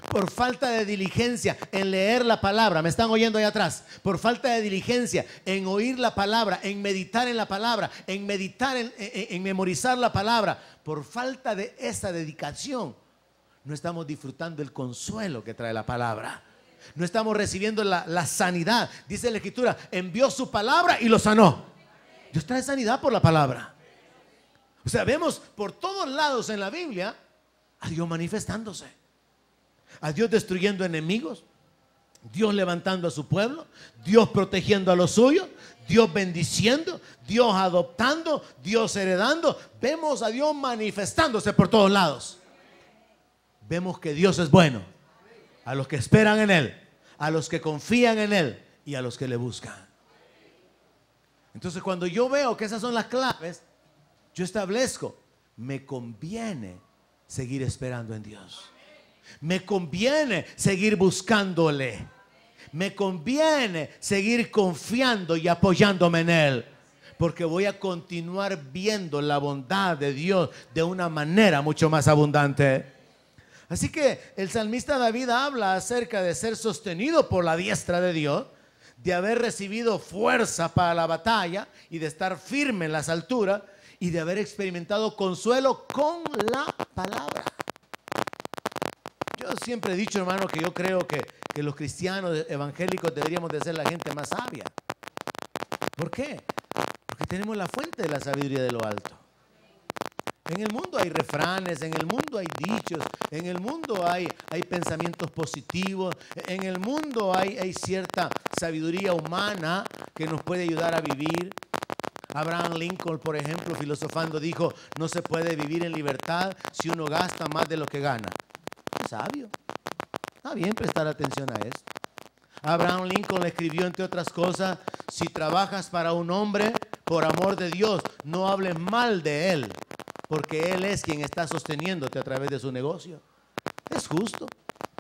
Por falta de diligencia en leer la palabra, ¿me están oyendo ahí atrás? Por falta de diligencia en oír la palabra, en meditar en la palabra, en meditar en memorizar la palabra, por falta de esa dedicación, no estamos disfrutando el consuelo que trae la palabra. No estamos recibiendo la sanidad. Dice la Escritura: envió su palabra y lo sanó. Dios trae sanidad por la palabra. O sea, vemos por todos lados en la Biblia a Dios manifestándose, a Dios destruyendo enemigos, Dios levantando a su pueblo, Dios protegiendo a los suyos, Dios bendiciendo, Dios adoptando, Dios heredando. Vemos a Dios manifestándose por todos lados. Vemos que Dios es bueno a los que esperan en Él, a los que confían en Él y a los que le buscan. Entonces, cuando yo veo que esas son las claves, yo establezco: me conviene seguir esperando en Dios. Me conviene seguir buscándole. Me conviene seguir confiando y apoyándome en Él, porque voy a continuar viendo la bondad de Dios de una manera mucho más abundante. Así que el salmista David habla acerca de ser sostenido por la diestra de Dios, de haber recibido fuerza para la batalla y de estar firme en las alturas y de haber experimentado consuelo con la palabra. Yo siempre he dicho, hermano, que yo creo que los cristianos evangélicos deberíamos de ser la gente más sabia. ¿Por qué? Porque tenemos la fuente de la sabiduría de lo alto. En el mundo hay refranes, en el mundo hay dichos, en el mundo hay pensamientos positivos, en el mundo hay cierta sabiduría humana que nos puede ayudar a vivir. Abraham Lincoln, por ejemplo, filosofando, dijo: no se puede vivir en libertad si uno gasta más de lo que gana. Es sabio. Está bien prestar atención a esto. Abraham Lincoln le escribió, entre otras cosas: si trabajas para un hombre, por amor de Dios, no hables mal de él, porque él es quien está sosteniéndote a través de su negocio. Es justo.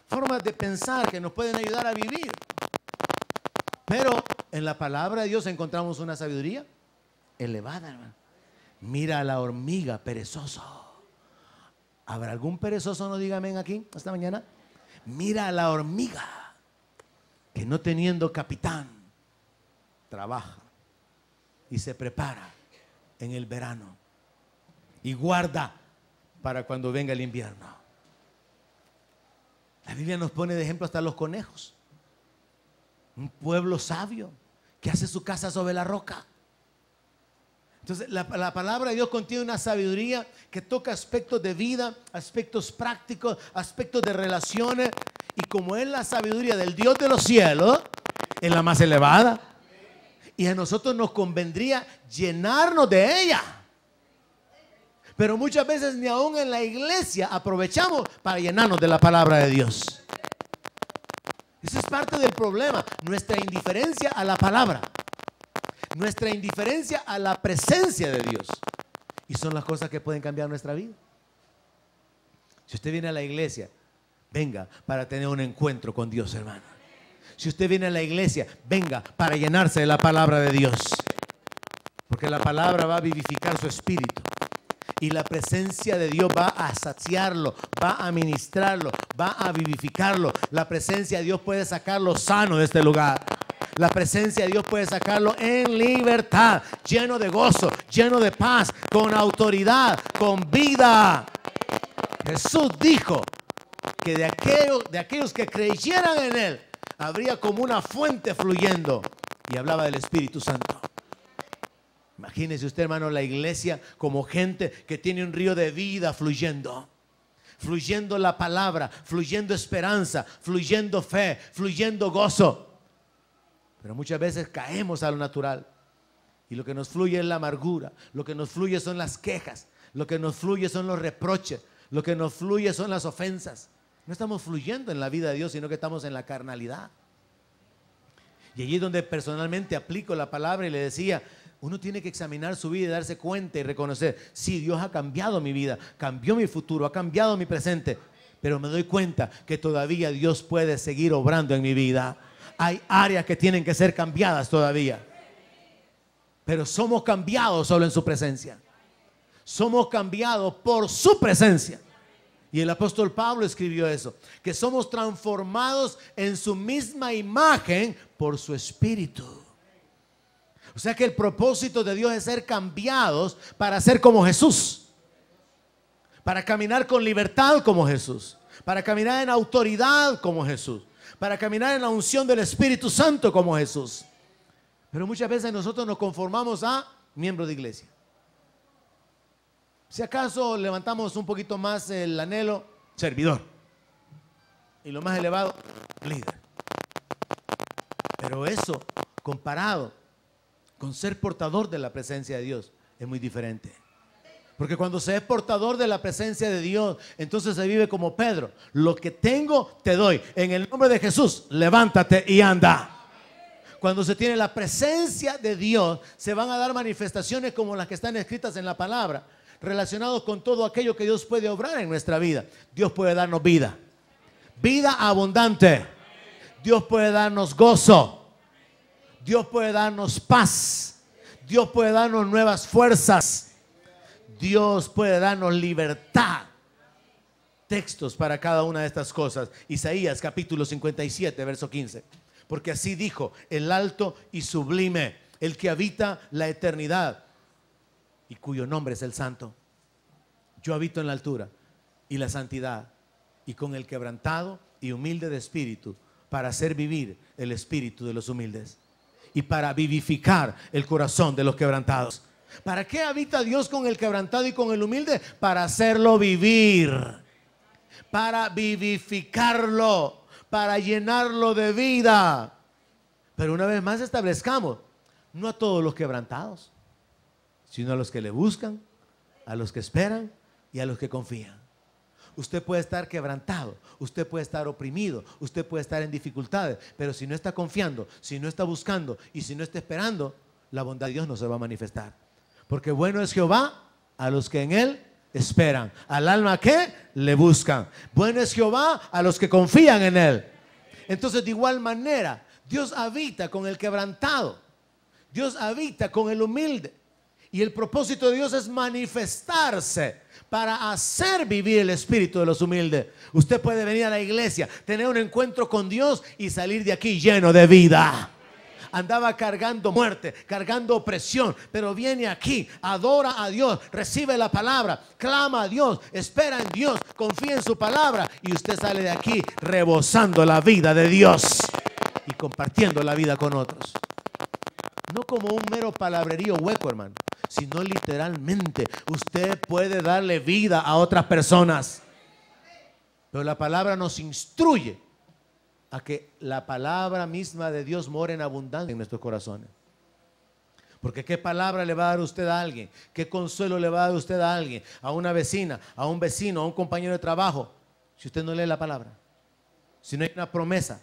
Formas de pensar que nos pueden ayudar a vivir. Pero en la palabra de Dios encontramos una sabiduría elevada, hermano, Mira a la hormiga, perezoso. ¿Habrá algún perezoso? No diga amén aquí esta mañana. Mira a la hormiga, que no teniendo capitán, trabaja y se prepara en el verano y guarda para cuando venga el invierno. La Biblia nos pone de ejemplo hasta los conejos. Un pueblo sabio que hace su casa sobre la roca. Entonces la palabra de Dios contiene una sabiduría que toca aspectos de vida, aspectos prácticos, aspectos de relaciones. Y como es la sabiduría del Dios de los cielos, es la más elevada. Y a nosotros nos convendría llenarnos de ella. Pero muchas veces ni aún en la iglesia aprovechamos para llenarnos de la palabra de Dios. Eso es parte del problema, nuestra indiferencia a la palabra, nuestra indiferencia a la presencia de Dios. Y son las cosas que pueden cambiar nuestra vida. Si usted viene a la iglesia, venga para tener un encuentro con Dios, hermano. Si usted viene a la iglesia, venga para llenarse de la palabra de Dios. Porque la palabra va a vivificar su espíritu. Y la presencia de Dios va a saciarlo, va a ministrarlo, va a vivificarlo. La presencia de Dios puede sacarlo sano de este lugar. La presencia de Dios puede sacarlo en libertad, lleno de gozo, lleno de paz, con autoridad, con vida. Jesús dijo que de aquellos que creyeran en Él, habría como una fuente fluyendo. Y hablaba del Espíritu Santo. Imagínese usted, hermano, la iglesia como gente que tiene un río de vida fluyendo. Fluyendo la palabra, fluyendo esperanza, fluyendo fe, fluyendo gozo. Pero muchas veces caemos a lo natural. Y lo que nos fluye es la amargura. Lo que nos fluye son las quejas. Lo que nos fluye son los reproches. Lo que nos fluye son las ofensas. No estamos fluyendo en la vida de Dios, sino que estamos en la carnalidad. Y allí es donde personalmente aplico la palabra y le decía, uno tiene que examinar su vida y darse cuenta y reconocer, sí, Dios ha cambiado mi vida, cambió mi futuro, ha cambiado mi presente, pero me doy cuenta que todavía Dios puede seguir obrando en mi vida. Hay áreas que tienen que ser cambiadas todavía, pero somos cambiados solo en su presencia. Somos cambiados por su presencia. Y el apóstol Pablo escribió eso, que somos transformados en su misma imagen por su espíritu. O sea que el propósito de Dios es ser cambiados para ser como Jesús, para caminar con libertad como Jesús, para caminar en autoridad como Jesús, para caminar en la unción del Espíritu Santo como Jesús. Pero muchas veces nosotros nos conformamos a miembros de iglesia. Si acaso levantamos un poquito más el anhelo, servidor. Y lo más elevado, líder. Pero eso, comparado con ser portador de la presencia de Dios, es muy diferente. Porque cuando se es portador de la presencia de Dios, entonces se vive como Pedro. Lo que tengo, te doy. En el nombre de Jesús, levántate y anda. Cuando se tiene la presencia de Dios, se van a dar manifestaciones como las que están escritas en la palabra, relacionados con todo aquello que Dios puede obrar en nuestra vida. Dios puede darnos vida, vida abundante. Dios puede darnos gozo. Dios puede darnos paz. Dios puede darnos nuevas fuerzas. Dios puede darnos libertad. Textos para cada una de estas cosas. Isaías capítulo 57, verso 15. Porque así dijo el alto y sublime, el que habita la eternidad y cuyo nombre es el Santo. Yo habito en la altura y la santidad, y con el quebrantado y humilde de espíritu, para hacer vivir el espíritu de los humildes y para vivificar el corazón de los quebrantados. ¿Para qué habita Dios con el quebrantado y con el humilde? Para hacerlo vivir, para vivificarlo, para llenarlo de vida. Pero una vez más establezcamos, no a todos los quebrantados, sino a los que le buscan, a los que esperan y a los que confían. Usted puede estar quebrantado, usted puede estar oprimido, usted puede estar en dificultades, pero si no está confiando, si no está buscando y si no está esperando, la bondad de Dios no se va a manifestar. Porque bueno es Jehová a los que en Él esperan, al alma que le buscan. Bueno es Jehová a los que confían en Él. Entonces, de igual manera, Dios habita con el quebrantado, Dios habita con el humilde. Y el propósito de Dios es manifestarse para hacer vivir el espíritu de los humildes. Usted puede venir a la iglesia, tener un encuentro con Dios y salir de aquí lleno de vida. Andaba cargando muerte, cargando opresión, pero viene aquí, adora a Dios, recibe la palabra, clama a Dios, espera en Dios, confía en su palabra, y usted sale de aquí rebosando la vida de Dios y compartiendo la vida con otros. No como un mero palabrerío hueco, hermano, sino literalmente usted puede darle vida a otras personas. Pero la palabra nos instruye a que la palabra misma de Dios more en abundancia en nuestros corazones. Porque ¿qué palabra le va a dar usted a alguien? ¿Qué consuelo le va a dar usted a alguien? A una vecina, a un vecino, a un compañero de trabajo, si usted no lee la palabra. Si no hay una promesa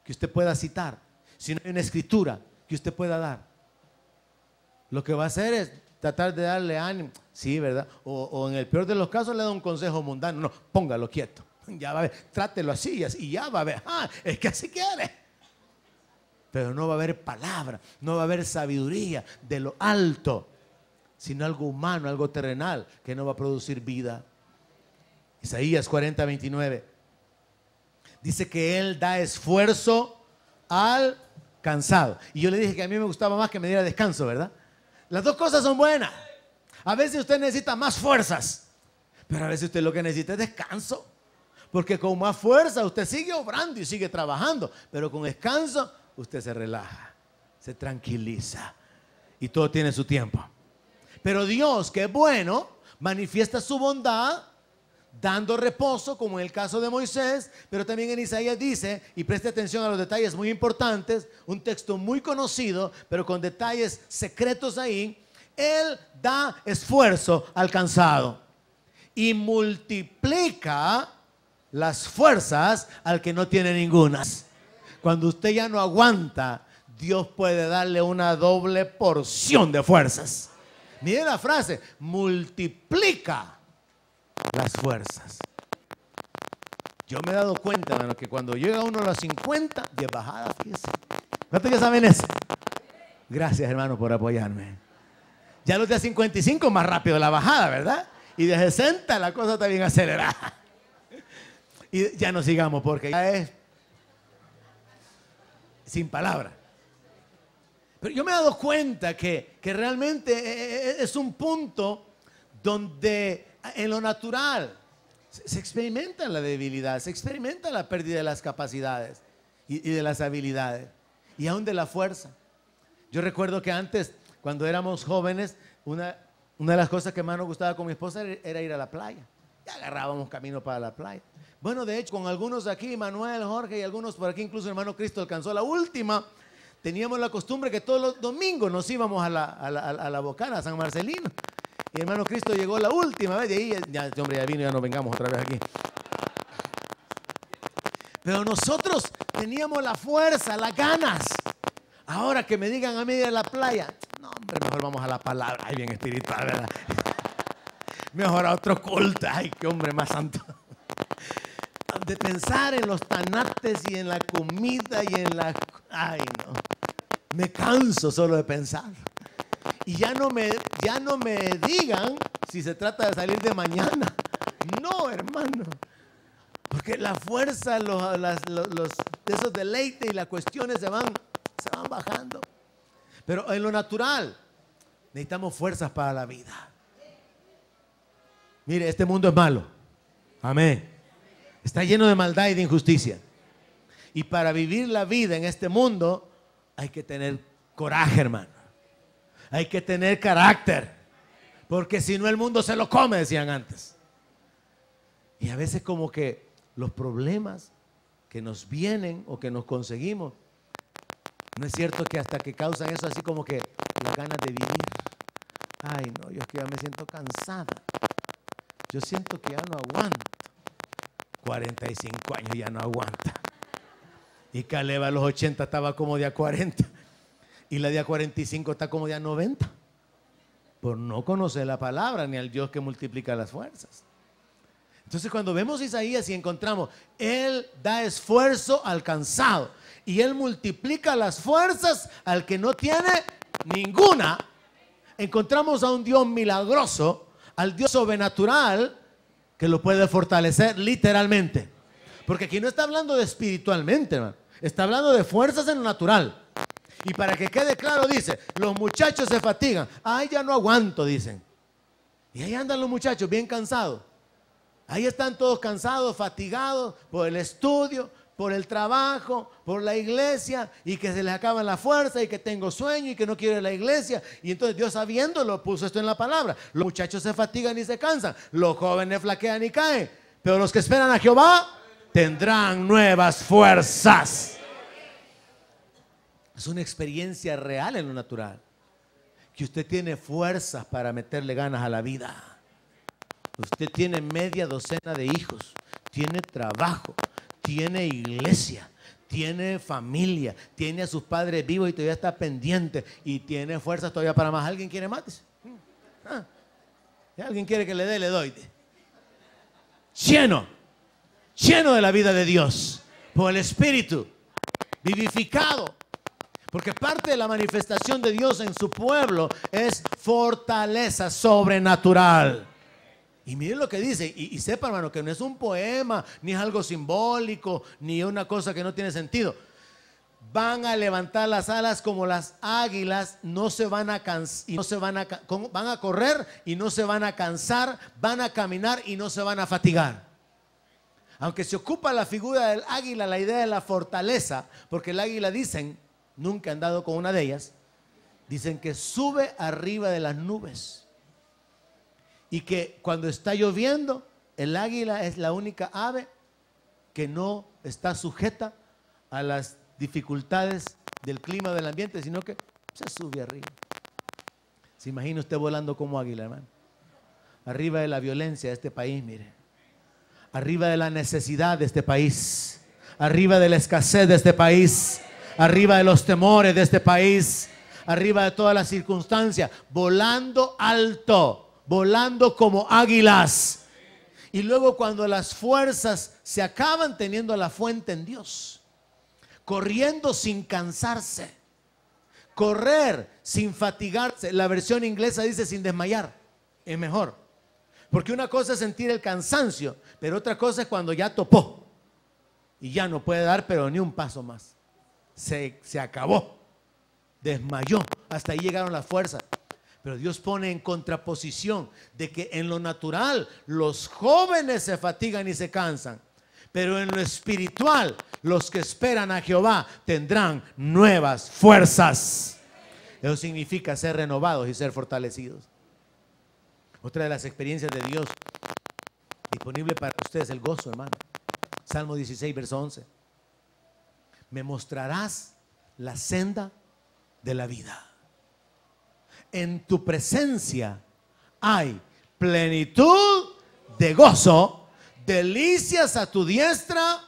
que usted pueda citar, si no hay una escritura que usted pueda dar. Lo que va a hacer es tratar de darle ánimo. Sí, ¿verdad? O en el peor de los casos le da un consejo mundano. No, póngalo quieto. Ya va a ver, trátelo así y ya va a ver. Ah, es que así quiere. Pero no va a haber palabra, no va a haber sabiduría de lo alto, sino algo humano, algo terrenal que no va a producir vida. Isaías 40:29 dice que Él da esfuerzo al cansado. Y yo le dije que a mí me gustaba más que me diera descanso, ¿verdad? Las dos cosas son buenas. A veces usted necesita más fuerzas, pero a veces usted lo que necesita es descanso. Porque con más fuerza usted sigue obrando y sigue trabajando, pero con descanso usted se relaja, se tranquiliza y todo tiene su tiempo. Pero Dios, que es bueno, manifiesta su bondad dando reposo, como en el caso de Moisés, pero también en Isaías dice, y preste atención a los detalles muy importantes, un texto muy conocido, pero con detalles secretos ahí. Él da esfuerzo al cansado y multiplica las fuerzas al que no tiene ningunas. Cuando usted ya no aguanta, Dios puede darle una doble porción de fuerzas. Mire la frase, multiplica las fuerzas. Yo me he dado cuenta, hermano, que cuando llega uno a los 50, de bajada, fíjese. ¿Cuántos ya saben eso? Gracias, hermano, por apoyarme. Ya los de 55 más rápido la bajada, ¿verdad? Y de 60 la cosa está bien acelerada. Y ya no sigamos porque ya es sin palabra. Pero yo me he dado cuenta que realmente es un punto donde en lo natural se experimenta la debilidad, se experimenta la pérdida de las capacidades y de las habilidades y aún de la fuerza. Yo recuerdo que antes, cuando éramos jóvenes, una de las cosas que más nos gustaba con mi esposa era ir a la playa. Ya agarrábamos camino para la playa. Bueno, de hecho, con algunos aquí, Manuel, Jorge y algunos por aquí, incluso el hermano Cristo alcanzó la última. Teníamos la costumbre que todos los domingos nos íbamos a la Bocana, a San Marcelino. Y el hermano Cristo llegó la última vez, de ahí ya este hombre ya vino, ya no vengamos otra vez aquí. Pero nosotros teníamos la fuerza, las ganas. Ahora que me digan a mí de la playa, no hombre, mejor vamos a la palabra. Ay, bien espiritual, ¿verdad? Mejor a otro culto. Ay, qué hombre más santo. De pensar en los tanates y en la comida y en la... Ay, no. Me canso solo de pensar. Y ya no me digan si se trata de salir de mañana. No, hermano. Porque la fuerza, de esos deleites y las cuestiones se van bajando. Pero en lo natural necesitamos fuerzas para la vida. Mire, este mundo es malo. Amén. Está lleno de maldad y de injusticia. Y para vivir la vida en este mundo hay que tener coraje, hermano. Hay que tener carácter. Porque si no el mundo se lo come, decían antes. Y a veces como que los problemas que nos vienen o que nos conseguimos, no es cierto que hasta que causan eso así como que las ganas de vivir. Ay, no, yo es que ya me siento cansada. Yo siento que ya no aguanto. 45 años ya no aguanta. Y Caleb a los 80 estaba como de a 40. Y la de a 45 está como de a 90. Por no conocer la palabra ni al Dios que multiplica las fuerzas. Entonces cuando vemos Isaías y encontramos, Él da esfuerzo al cansado. Y Él multiplica las fuerzas al que no tiene ninguna. encontramos a un Dios milagroso, al Dios sobrenatural, que lo puede fortalecer literalmente. Porque aquí no está hablando de espiritualmente, hermano. Está hablando de fuerzas en lo natural. Y para que quede claro, dice, los muchachos se fatigan. Ay, ya no aguanto, dicen. Y ahí andan los muchachos bien cansados. Ahí están todos cansados, fatigados por el estudio, por el trabajo, por la iglesia, y que se les acaban la fuerza, y que tengo sueño, y que no quiero ir a la iglesia. Y entonces Dios, sabiéndolo, puso esto en la palabra. Los muchachos se fatigan y se cansan, los jóvenes flaquean y caen, pero los que esperan a Jehová tendrán nuevas fuerzas. Es una experiencia real en lo natural, que usted tiene fuerzas para meterle ganas a la vida. Usted tiene media docena de hijos, tiene trabajo, tiene iglesia, tiene familia, tiene a sus padres vivos y todavía está pendiente, y tiene fuerzas todavía para más. ¿Alguien quiere más? Si alguien quiere que le dé, le doy. Lleno de la vida de Dios, por el Espíritu, vivificado. Porque parte de la manifestación de Dios en su pueblo es fortaleza sobrenatural. Y miren lo que dice, y sepa, hermano, que no es un poema, ni es algo simbólico, ni una cosa que no tiene sentido. Van a levantar las alas como las águilas, no se van a van a correr y no se van a cansar, van a caminar y no se van a fatigar. Aunque se ocupa la figura del águila, la idea de la fortaleza, porque el águila, dicen, nunca he andado con una de ellas, dicen que sube arriba de las nubes. Y que cuando está lloviendo, el águila es la única ave que no está sujeta a las dificultades del clima, del ambiente, sino que se sube arriba. ¿Se imagina usted volando como águila, hermano? Arriba de la violencia de este país, mire. Arriba de la necesidad de este país. Arriba de la escasez de este país. Arriba de los temores de este país. Arriba de todas las circunstancias. Volando alto. Volando como águilas. Y luego, cuando las fuerzas se acaban, teniendo la fuente en Dios, corriendo sin cansarse, correr sin fatigarse. La versión inglesa dice sin desmayar, es mejor, porque una cosa es sentir el cansancio, pero otra cosa es cuando ya topó y ya no puede dar pero ni un paso más. Se acabó, desmayó, hasta ahí llegaron las fuerzas. Pero Dios pone en contraposición de que en lo natural los jóvenes se fatigan y se cansan, pero en lo espiritual los que esperan a Jehová tendrán nuevas fuerzas. Eso significa ser renovados y ser fortalecidos. Otra de las experiencias de Dios disponible para ustedes, el gozo, hermano. Salmo 16, verso 11. Me mostrarás la senda de la vida. En tu presencia hay plenitud de gozo, delicias a tu diestra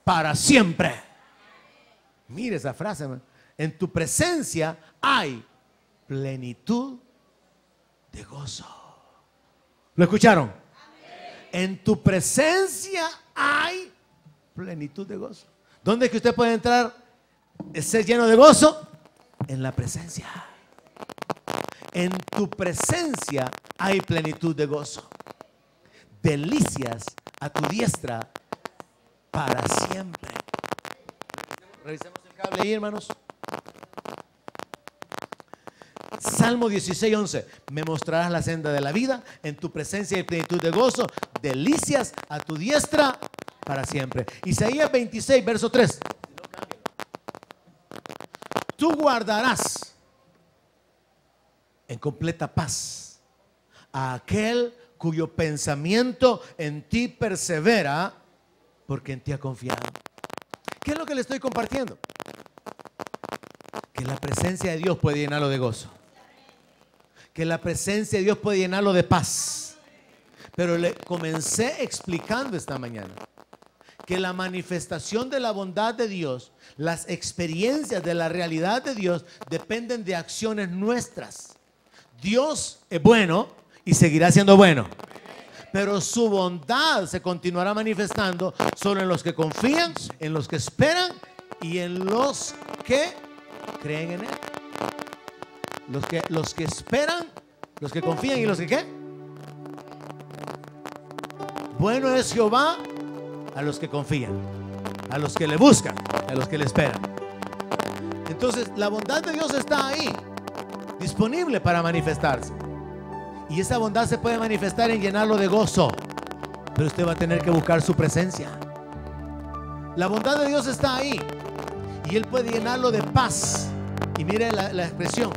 para siempre. Mire esa frase, hermano. En tu presencia hay plenitud de gozo. ¿Lo escucharon? En tu presencia hay plenitud de gozo. ¿Dónde es que usted puede entrar, ser lleno de gozo? En la presencia. En tu presencia hay plenitud de gozo. Delicias a tu diestra para siempre. Revisemos el cable ahí, hermanos. Salmo 16, 11. Me mostrarás la senda de la vida. En tu presencia hay plenitud de gozo. Delicias a tu diestra para siempre. Isaías 26, verso 3. Tú guardarás en completa paz a aquel cuyo pensamiento en ti persevera, porque en ti ha confiado. ¿Qué es lo que le estoy compartiendo? Que la presencia de Dios puede llenarlo de gozo, que la presencia de Dios puede llenarlo de paz. Pero le comencé explicando esta mañana que la manifestación de la bondad de Dios, las experiencias de la realidad de Dios, dependen de acciones nuestras. Dios es bueno y seguirá siendo bueno, pero su bondad se continuará manifestando solo en los que confían, en los que esperan y en los que creen en Él. Los que esperan, los que confían y los que ¿qué? Bueno es Jehová a los que confían, a los que le buscan, a los que le esperan. Entonces la bondad de Dios está ahí, disponible para manifestarse. Y esa bondad se puede manifestar en llenarlo de gozo, pero usted va a tener que buscar su presencia. La bondad de Dios está ahí y Él puede llenarlo de paz. Y mire la expresión,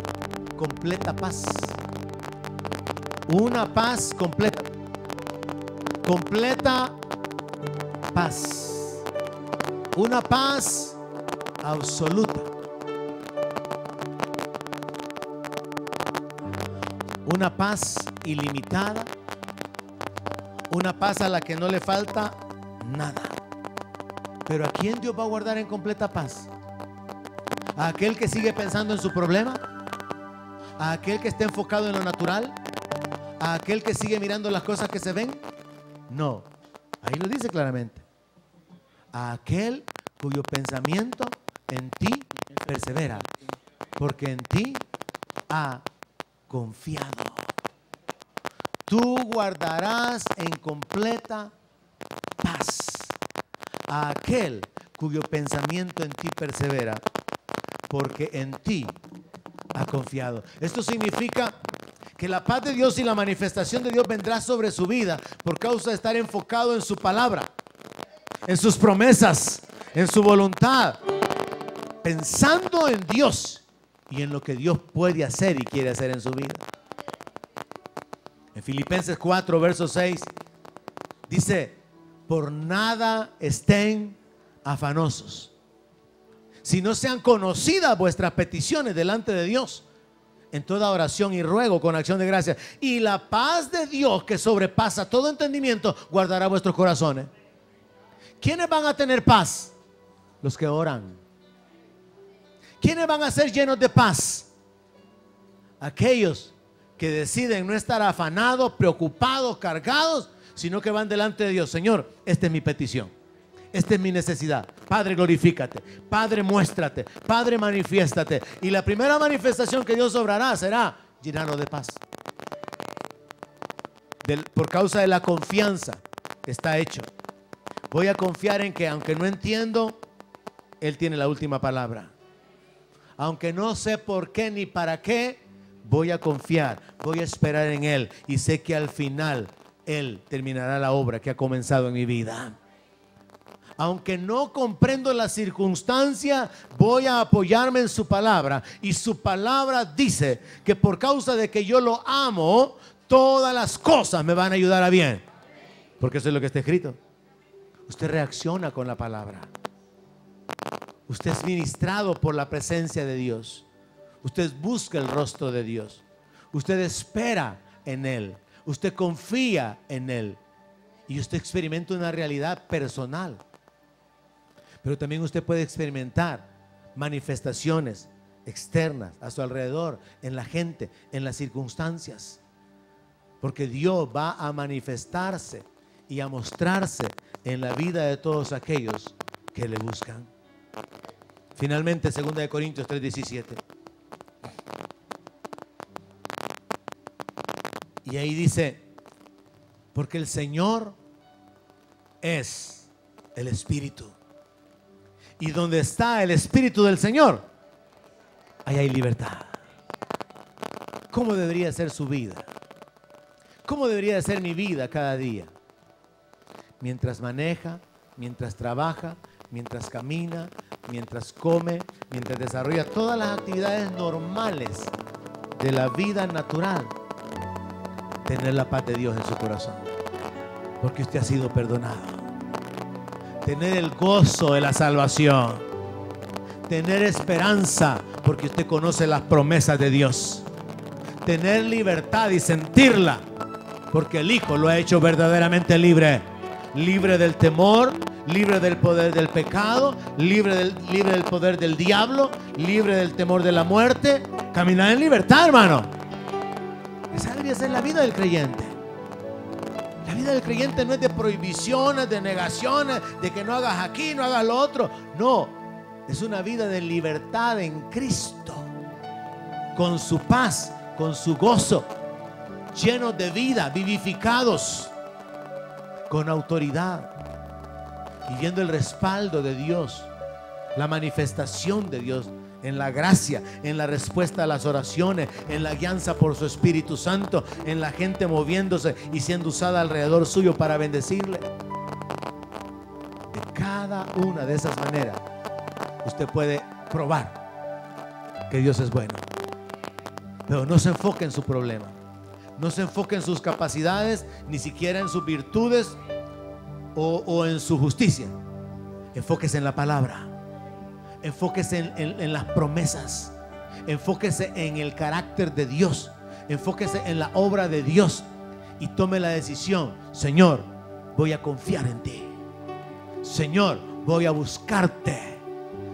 completa paz. Una paz completa. Completa paz. Una paz absoluta. Una paz ilimitada. Una paz a la que no le falta nada. Pero ¿a quién Dios va a guardar en completa paz? ¿A aquel que sigue pensando en su problema? ¿A aquel que está enfocado en lo natural? ¿A aquel que sigue mirando las cosas que se ven? No, ahí lo dice claramente. A aquel cuyo pensamiento en ti persevera, porque en ti ha confiado. Tú guardarás en completa paz a aquel cuyo pensamiento en ti persevera, porque en ti ha confiado. Esto significa que la paz de Dios y la manifestación de Dios vendrá sobre su vida por causa de estar enfocado en su palabra, en sus promesas, en su voluntad, pensando en Dios y en lo que Dios puede hacer y quiere hacer en su vida. En Filipenses 4, verso 6 dice: por nada estén afanosos, si no sean conocidas vuestras peticiones delante de Dios en toda oración y ruego con acción de gracias, y la paz de Dios que sobrepasa todo entendimiento guardará vuestros corazones. ¿Quiénes van a tener paz? Los que oran. ¿Quiénes van a ser llenos de paz? Aquellos que deciden no estar afanados, preocupados, cargados, sino que van delante de Dios. Señor, esta es mi petición, esta es mi necesidad. Padre, glorifícate. Padre, muéstrate. Padre, manifiéstate. Y la primera manifestación que Dios obrará será llenarnos de paz. Por causa de la confianza que está hecho. Voy a confiar en que aunque no entiendo, Él tiene la última palabra. Aunque no sé por qué ni para qué, voy a confiar, voy a esperar en Él. Y sé que al final Él terminará la obra que ha comenzado en mi vida. Aunque no comprendo la circunstancia, voy a apoyarme en su palabra. Y su palabra dice que por causa de que yo lo amo, todas las cosas me van a ayudar a bien. Porque eso es lo que está escrito. Usted reacciona con la palabra. Usted es ministrado por la presencia de Dios. Usted busca el rostro de Dios. Usted espera en Él. Usted confía en Él. Y usted experimenta una realidad personal. Pero también usted puede experimentar manifestaciones externas a su alrededor, en la gente, en las circunstancias. Porque Dios va a manifestarse y a mostrarse en la vida de todos aquellos que le buscan. Finalmente, 2 Corintios 3:17. Y ahí dice: porque el Señor es el Espíritu. Y donde está el Espíritu del Señor, ahí hay libertad. ¿Cómo debería ser su vida? ¿Cómo debería ser mi vida cada día? Mientras maneja, mientras trabaja, mientras camina, mientras come, mientras desarrolla todas las actividades normales de la vida natural, tener la paz de Dios en su corazón, porque usted ha sido perdonado. Tener el gozo de la salvación, tener esperanza porque usted conoce las promesas de Dios, tener libertad y sentirla porque el Hijo lo ha hecho verdaderamente libre. Libre del temor, libre del poder del pecado, libre del poder del diablo, libre del temor de la muerte. Caminar en libertad, hermano. Esa debería ser la vida del creyente. La vida del creyente no es de prohibiciones, de negaciones, de que no hagas aquí, no hagas lo otro. No, es una vida de libertad en Cristo, con su paz, con su gozo, llenos de vida, vivificados, con autoridad, y viendo el respaldo de Dios, la manifestación de Dios en la gracia, en la respuesta a las oraciones, en la guianza por su Espíritu Santo, en la gente moviéndose y siendo usada alrededor suyo para bendecirle. De cada una de esas maneras usted puede probar que Dios es bueno. Pero no se enfoque en su problema, no se enfoque en sus capacidades, ni siquiera en sus virtudes o en su justicia. Enfóquese en la palabra, enfóquese en las promesas, enfóquese en el carácter de Dios, enfóquese en la obra de Dios y tome la decisión: Señor, voy a confiar en ti. Señor, voy a buscarte.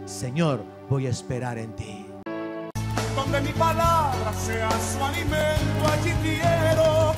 Señor, voy a esperar en ti. Donde mi palabra sea su alimento, allí quiero